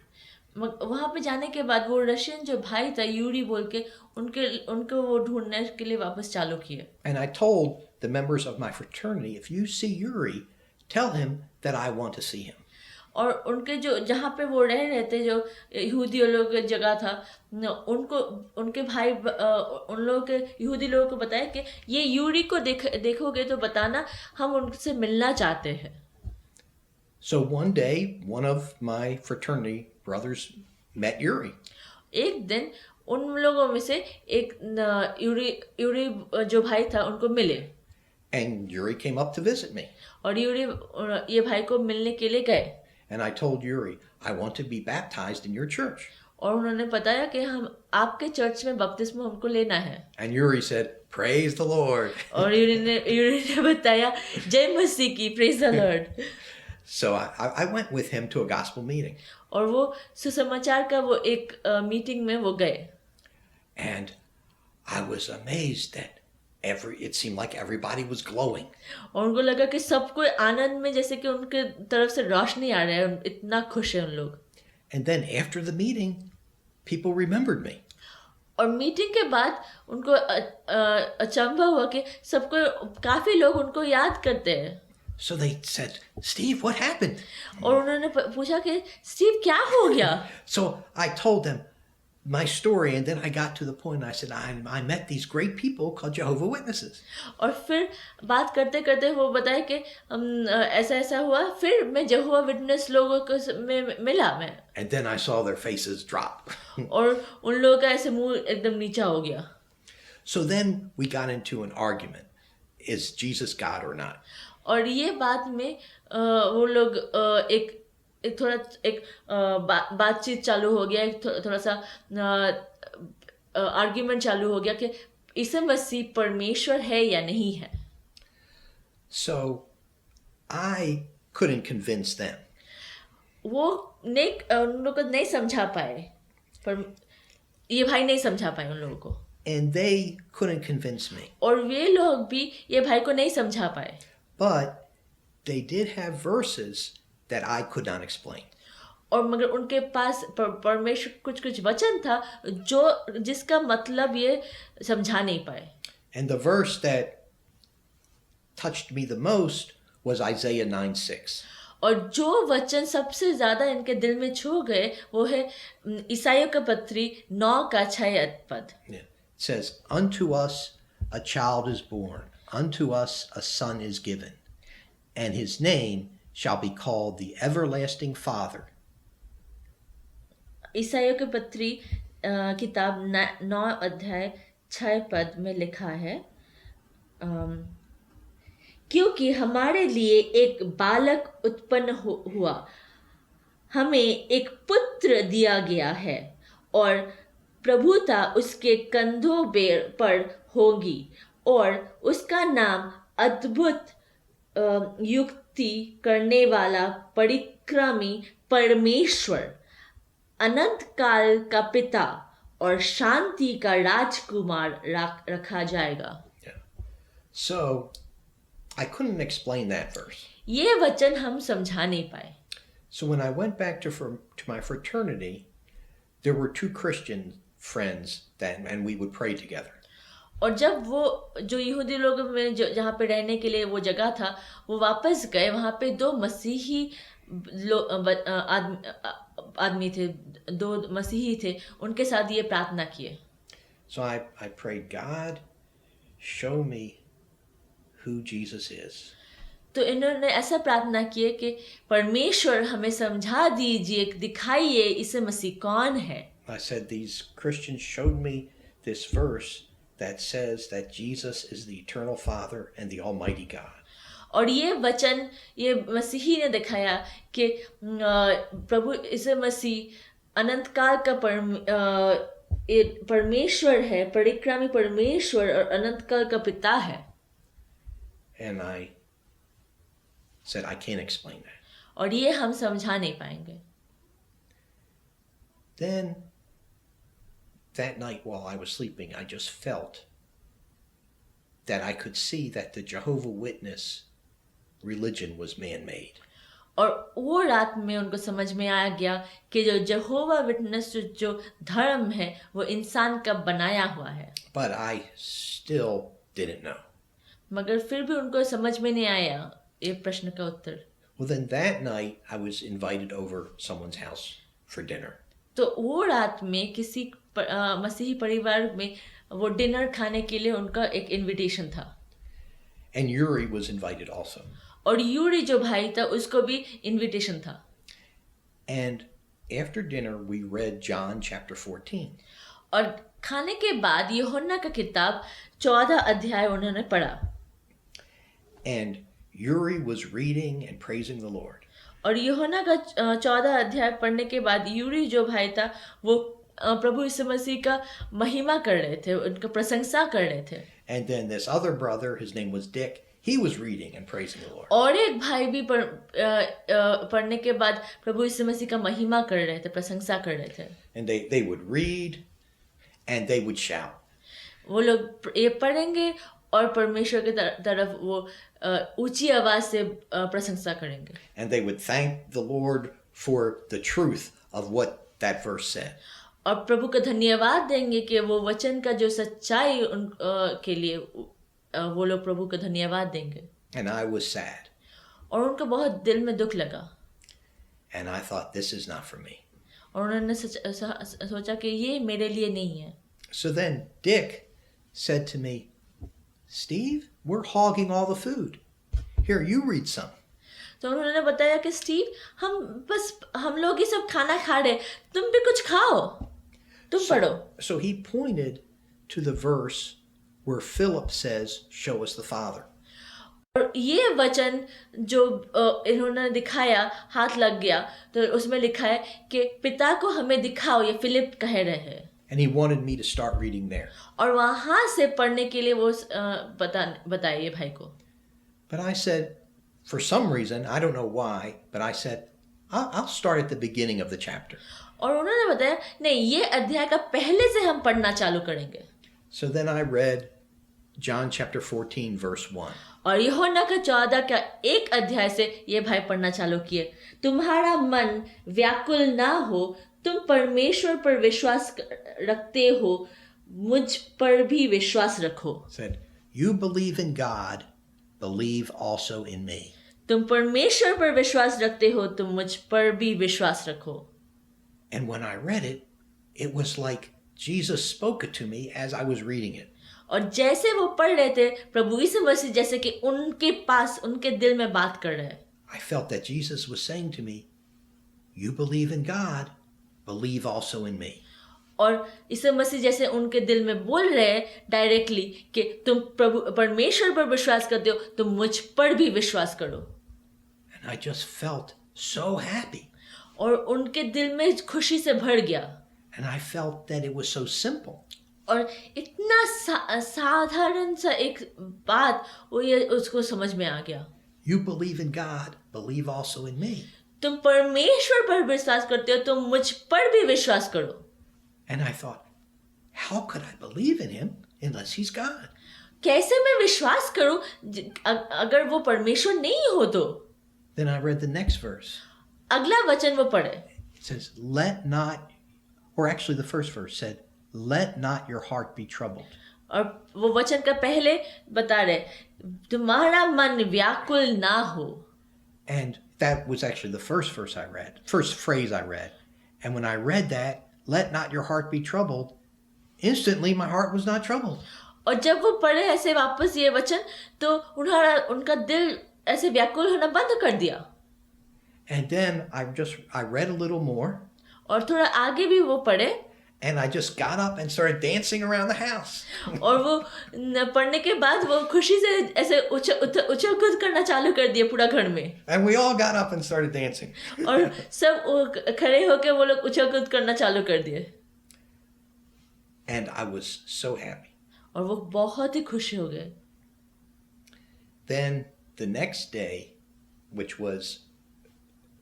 वहाँ पे जाने के बाद वो रशियन जो भाई था यूरी बोल के उनको वो ढूंढने के लिए वापस चालू किए. And I told the members of my fraternity, if you see Yuri, tell him that I want to see him. और उनके जो जहाँ पे वो रह थे जो यहूदियों लोग की जगह था उनको उनके भाई उन लोगों के यहूदी लोगों को बताया कि ये यूरी को देखोगे तो बताना हम उनसे मिलना चाहते हैं. So one day, one of my fraternity brothers met Yuri. एक दिन उन लोगों में से एक यूरी जो भाई था उनको मिले. And Yuri came up to visit me. और यूरी ये भाई को मिलने के लिए गए. And I told Yuri, I want to be baptized in your church. और उन्होंने बताया कि हम आपके चर्च में बपतिस्मा हमको लेना है. And Yuri said, praise the Lord. और यूरी ने बताया जय मसीह की, praise the Lord. So I went with him to a gospel meeting. और वो सुसमाचार का वो एक मीटिंग में वो गए. And I was amazed that it seemed like everybody was glowing. और उनको लगा कि सब कोई आनंद में, जैसे कि उनके तरफ से रोशनी आ रहा है, इतना खुश है उन लोग. And then after the meeting, people remembered me. और मीटिंग के बाद उनको अचंभा हुआ कि सबको, काफी लोग उनको याद करते हैं. So they said, "Steve, what happened?" और उन्होंने पूछा कि स्टीव क्या हो गया. So I told them my story, and then I got to the point. I said, I met these great people called Jehovah's Witnesses. और फिर बात करते करते वो बताए कि ऐसा ऐसा हुआ. फिर मैं यहोवा विटनेस लोगों को में मिला मैं. And then I saw their faces drop. और उन लोगों का ऐसे मुंह एकदम नीचा हो गया. So then we got into an argument. Is Jesus God or not? और ये बात में वो लोग एक थोड़ा एक बातचीत चालू हो गया. एक थोड़ा सा आर्ग्यूमेंट चालू हो गया कि ईसा मसीह परमेश्वर है या नहीं है. So I couldn't convince them. वो उन लोगों को नहीं समझा पाए. पर ये भाई नहीं समझा पाए उन लोगों को. And they couldn't convince me. और वे लोग भी ये भाई को नहीं समझा पाए. But they did have verses that I could not explain. और मगर उनके पास परमेश्वर कुछ वचन था जो जिसका मतलब ये समझा नहीं पाए. And the verse that touched me the most was Isaiah 9:6. और जो वचन सबसे ज्यादा इनके दिल में छू गए वो है ईसाइयों का पत्री 9 का 6 पद. Yeah. It says, "Unto us a child is born, unto us a son is given, and his name shall be called the everlasting Father." ईसाइयों के पत्री किताब 9 अध्याय 6 पद में लिखा है, क्योंकि हमारे लिए एक बालक उत्पन्न हुआ, हमें एक पुत्र दिया गया है, और प्रभुता उसके कंधों पर होगी, और उसका नाम अद्भुत, युक्ति करने वाला, परिक्रमी परमेश्वर, अनंत काल का पिता और शांति का राजकुमार रखा जाएगा. Yeah. So I couldn't explain that verse. ये वचन हम समझा नहीं पाए. So when I went back to my fraternity, there were 2 Christian friends then, and we would pray together. और जब वो जो यहूदी लोग में जहाँ पे रहने के लिए वो जगह था, वो वापस गए, वहाँ पे 2 मसीही आदमी थे, 2 मसीही थे, उनके साथ ये प्रार्थना किए. So I prayed, God, show me who Jesus is. तो इन्होंने ऐसा प्रार्थना किए कि परमेश्वर हमें समझा दीजिए, दिखाइए ईसा मसीह कौन है. I said, these Christians showed me this verse that says that Jesus is the eternal Father and the Almighty God. और ये वचन ये मसीही ने दिखाया कि प्रभु ईसा मसीह अनंत काल का परमेश्वर है, परिक्रमी परमेश्वर और अनंत काल का पिता है. And I said, I can't explain that. और ये हम समझा नहीं पाएंगे. Then that night while I was sleeping, I just felt that I could see that the Jehovah's Witness religion was man-made. और वो रात में उनको समझ में आ गया कि जो यहोवा विटनेस जो धर्म है वो इंसान का बनाया हुआ है. But I still didn't know. मगर फिर भी उनको समझ में नहीं आया ये प्रश्न का उत्तर. Well, then that night I was invited over someone's house for dinner. तो वो रात में किसी मसीही परिवार में वो डिनर खाने के लिए उनका एक इनविटेशन था. And Yuri was invited also. और यूरी जो भाई था उसको भी इनविटेशन था. And after dinner we read John chapter 14. और खाने के बाद यूहन्ना का किताब 14 अध्याय उन्होंने पढ़ा. And Yuri was reading and praising the Lord. और यूहन्ना का 14 अध्याय पढ़ने के बाद यूरी जो भाई था वो प्रभु यीशु मसीह का महिमा कर रहे थे, उनका प्रशंसा कर रहे थे. And then this other brother, his name was Dick, he was reading and praising the Lord. और एक भाई भी पढ़ने के बाद प्रभु यीशु मसीह का महिमा कर रहे थे, प्रशंसा कर रहे थे. And they would read and they would shout. वो लोग ये पढ़ेंगे और परमेश्वर की तरफ वो ऊंची आवाज से प्रशंसा करेंगे. And they would thank the Lord for the truth of what that verse said. और प्रभु का धन्यवाद देंगे कि वो वचन का जो सच्चाई के लिए वो लोग प्रभु का धन्यवाद देंगे. And I was sad. और उनका बहुत दिल में दुख लगा. And I thought, this is not for me. और उन्होंने सोचा कि ये मेरे लिए नहीं है. So then Dick said to me, Steve, we're hogging all the food. Here, you read some. तो उन्होंने बताया कि स्टीव, हम लोग ये सब खाना खा रहे, तुम भी कुछ खाओ, तुम पढ़ो. So he pointed to the verse where Philip says, show us the Father. और ये वचन जो इन्होंने दिखाया, हाथ लग गया, तो उसमें लिखा है कि पिता को हमें दिखाओ, ये फिलिप कह रहे हैं. And he wanted me to start reading there. और वहां से पढ़ने के लिए वो बताइए भाई को. But I said, for some reason, I don't know why, but I said, I'll start at the beginning of the chapter. और उन्होंने बताया, नहीं, ये अध्याय का पहले से हम पढ़ना चालू करेंगे. So then I read John chapter 14, verse 1. और यूहन्ना का 14 का एक अध्याय से ये भाई पढ़ना चालू किए. तुम्हारा मन व्याकुल ना हो, तुम परमेश्वर पर विश्वास रखते हो, मुझ पर भी विश्वास रखो. Said, you believe in God, believe also in me. तुम परमेश्वर पर विश्वास रखते हो, तुम मुझ पर भी विश्वास रखो. And when I read it, it was like Jesus spoke it to me as I was reading it. और जैसे वो पढ़ रहे थे, प्रभु यीशु मसीह जैसे कि उनके पास, उनके दिल में बात कर रहे हैं. I felt that Jesus was saying to me, you believe in God, believe also in me. और यीशु मसीह जैसे उनके दिल में बोल रहे हैं डायरेक्टली कि तुम प्रभु परमेश्वर पर विश्वास करते हो, तुम मुझ पर भी विश्वास करो. And I just felt so happy. और उनके दिल में खुशी से भर गया. And I felt that it was so simple. और इतना साधारण सा एक बात वो ये उसको समझ में आ गया. You believe in God, believe also in me. तुम परमेश्वर पर विश्वास करते हो, तुम मुझ पर भी विश्वास करो. And I thought, how could I believe in him unless he's God? कैसे मैं विश्वास करूं अगर वो परमेश्वर नहीं हो तो. Then I read the next verse. अगला वचन वो पढ़े. It says, let not, or actually the first verse said, let not your heart be troubled. और वो वचन का पहले बता रहे, तुम्हारा मन व्याकुल ना हो. And that was actually the first verse I read, first phrase I read. And when I read that, let not your heart be troubled, instantly my heart was not troubled. और जब वो पढ़े ऐसे वापस ये वचन, तो उनका दिल ऐसे व्याकुल होना बंद कर दिया. And then I read a little more. और थोड़ा आगे भी वो पढ़े. And I just got up and started dancing around the house. और वो पढ़ने के बाद वो खुशी से ऐसे उछल कूद करना चालू कर दिया पूरा घर में. And we all got up and started dancing. और सब खड़े होके वो लोग उछल कूद करना चालू कर दिए. And I was so happy. और वो बहुत ही खुश हो गए. Then the next day, which was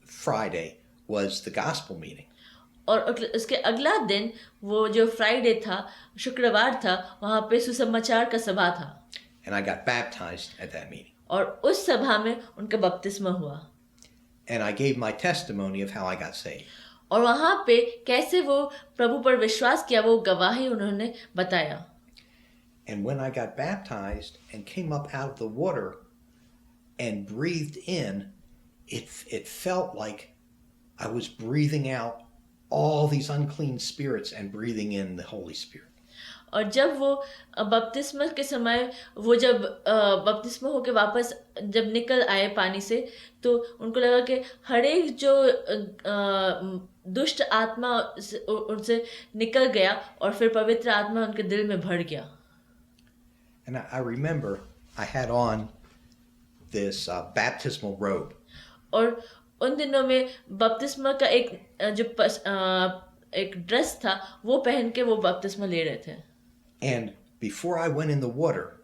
Friday, was the gospel meeting. और उसके अगला दिन वो जो फ्राइडे था, शुक्रवार था, वहाँ पे सुसमाचार का सभा था. And I got baptized at that meeting. और उस सभा में उनका बपतिस्मा हुआ. And I gave my testimony of how I got saved. और वहाँ पे कैसे वो प्रभु पर विश्वास किया, वो गवाही उन्होंने बताया. And when I got baptized and came up out of the water and breathed in, it felt like I was breathing out all these unclean spirits and breathing in the Holy Spirit. और जब वो बपतिस्मा के समय वो जब बपतिस्मा होके वापस जब निकल आए पानी से, तो उनको लगा कि हर एक जो दुष्ट आत्मा उनसे निकल गया और फिर पवित्र आत्मा उनके दिल में भर गया. And I remember I had on this baptismal robe. और उन दिनों में बपतिस्मा का एक ड्रेस था, वो पहन के वो बपतिस्मा ले रहे थे. And before I went in the water,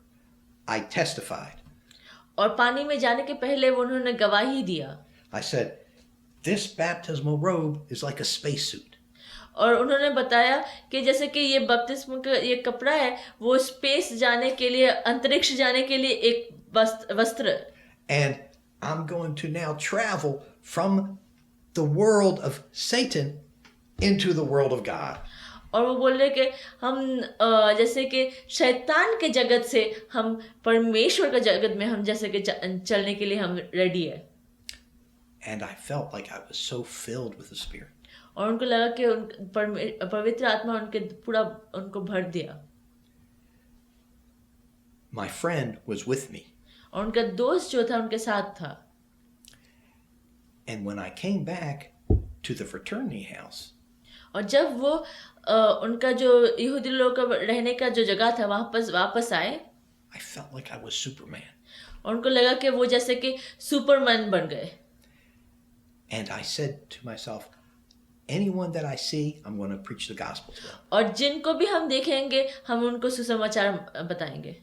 I testified. और पानी में जाने के पहले वो उन्होंने गवाही दिया I said, this baptismal robe is like a spacesuit. और उन्होंने बताया कि जैसे कि ये बपतिस्म का ये कपड़ा है वो स्पेस जाने के लिए अंतरिक्ष जाने के लिए एक वस्त्र And I'm going to now travel from the world of Satan into the world of God. और वो बोल रहे कि हम जैसे कि शैतान के जगत से हम परमेश्वर के जगत में हम जैसे कि चलने के लिए हम रेडी है And I felt like I was so filled with the Spirit. और उनको लगा कि पवित्र आत्मा उनके पूरा उनको भर दिया My friend was with me. और उनका दोस्त जो था उनके साथ था And when I came back to the fraternity house, और जब वो उनका जो यहूदी लोगों का रहने का जो जगह था वापस आए I felt like I was Superman. और उनको लगा कि वो जैसे कि सुपरमैन बन गए And I said to myself, anyone that I see, I'm going to preach the gospel to them. और जिनको भी हम देखेंगे हम उनको सुसमाचार बताएंगे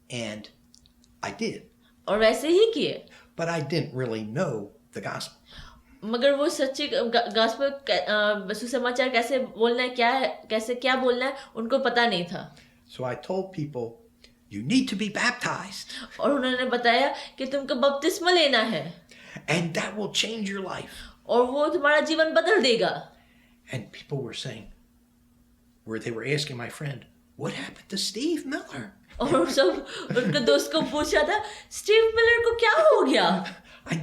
And I did. और वैसे ही किए But I didn't really know the gospel. मगर वो सच्ची गॉस्पेल सुसमाचार कैसे बोलना है कैसे क्या बोलना है उनको पता नहीं था So I told people, you need to be baptized. और उन्होंने बताया कि तुमको बपतिस्मा लेना है And that will change your life. और वो तुम्हारा जीवन बदल देगा And people were saying, they were asking my friend, what happened to Steve Miller? और सब उनके दोस्त को पूछा था स्टीव मिलर को क्या हो गया we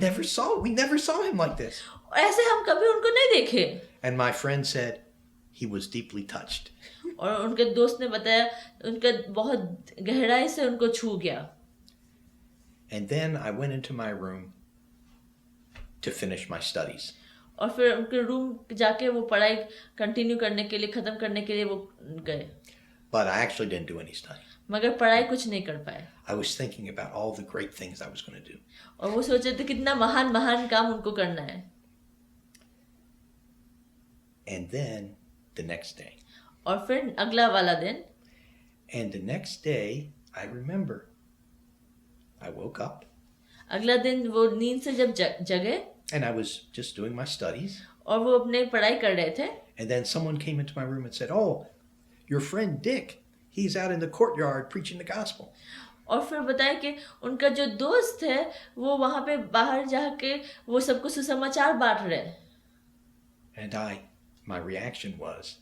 never saw him like this. ऐसे हम कभी उनको नहीं देखे And my friend said, he was deeply touched. और उनके दोस्त ने बताया उनका बहुत गहराई से उनको छू गया And then I went into my room to finish my studies. और फिर उनके रूम जाके वो पढ़ाई कंटिन्यू करने के लिए खत्म करने के लिए वो गए But I actually didn't do any study. मगर पढ़ाई कुछ नहीं कर पाए I was thinking about all the great things I was going to do. और वो सोचे थे कितना महान महान काम उनको करना है And then the next day. और फिर अगला वाला दिन And the next day, I remember, I woke up अगला दिन वो नींद से जब जगे and I was just doing my studies. और वो अपने पढ़ाई कर रहे थे And then someone came into my room and said, oh, your friend Dick, he's out in the courtyard preaching the gospel. और फिर बताया कि उनका जो दोस्त है वो वहां पे बाहर जाके वो सबको सुसमाचार बांट रहे हैं And my reaction was,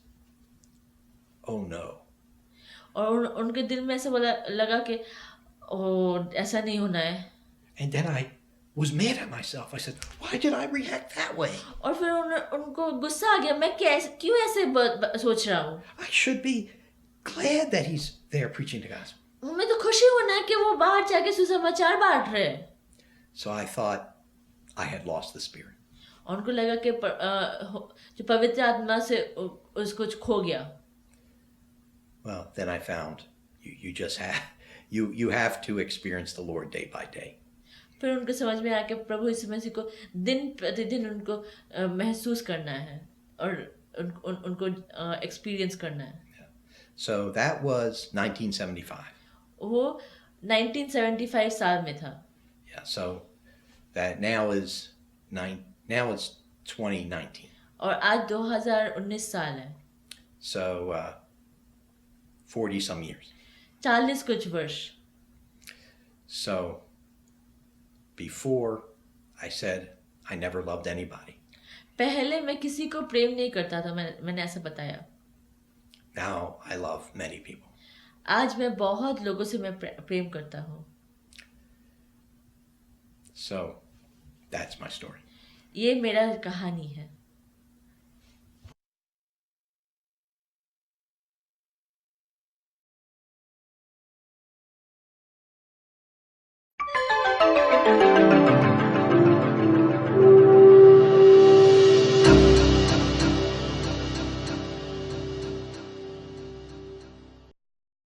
oh no. और उनके दिल में ऐसा लगा कि ओ ऐसा नहीं होना है And then I was mad at myself. I said, why did I react that way? और फिर उनको गुस्सा आ गया मैं क्यों ऐसे सोच रहा हूँ I should be glad that he's there preaching the gospel. हमें तो खुशी होना है कि वो बाहर जाके सुसमाचार बांट रहे हैं So I thought I had lost the Spirit. और उनको लगा कि जो पवित्र आत्मा से उसको खो गया Well, then I found you have to experience the Lord day by day. फिर उनको समझ में आया कि प्रभु यीशु मसीह को दिन प्रतिदिन उनको महसूस करना है और उनको एक्सपीरियंस करना है So that was 1975. वो 1975 साल में था Yeah, so that now it's 2019. और आज 2019 साल है So 40 some years. 40 कुछ वर्ष So before I said I never loved anybody. पहले मैं किसी को प्रेम नहीं करता था मैंने ऐसा बताया Now I love many people. आज मैं बहुत लोगों से मैं प्रेम करता हूँ So that's my story. ये मेरा कहानी है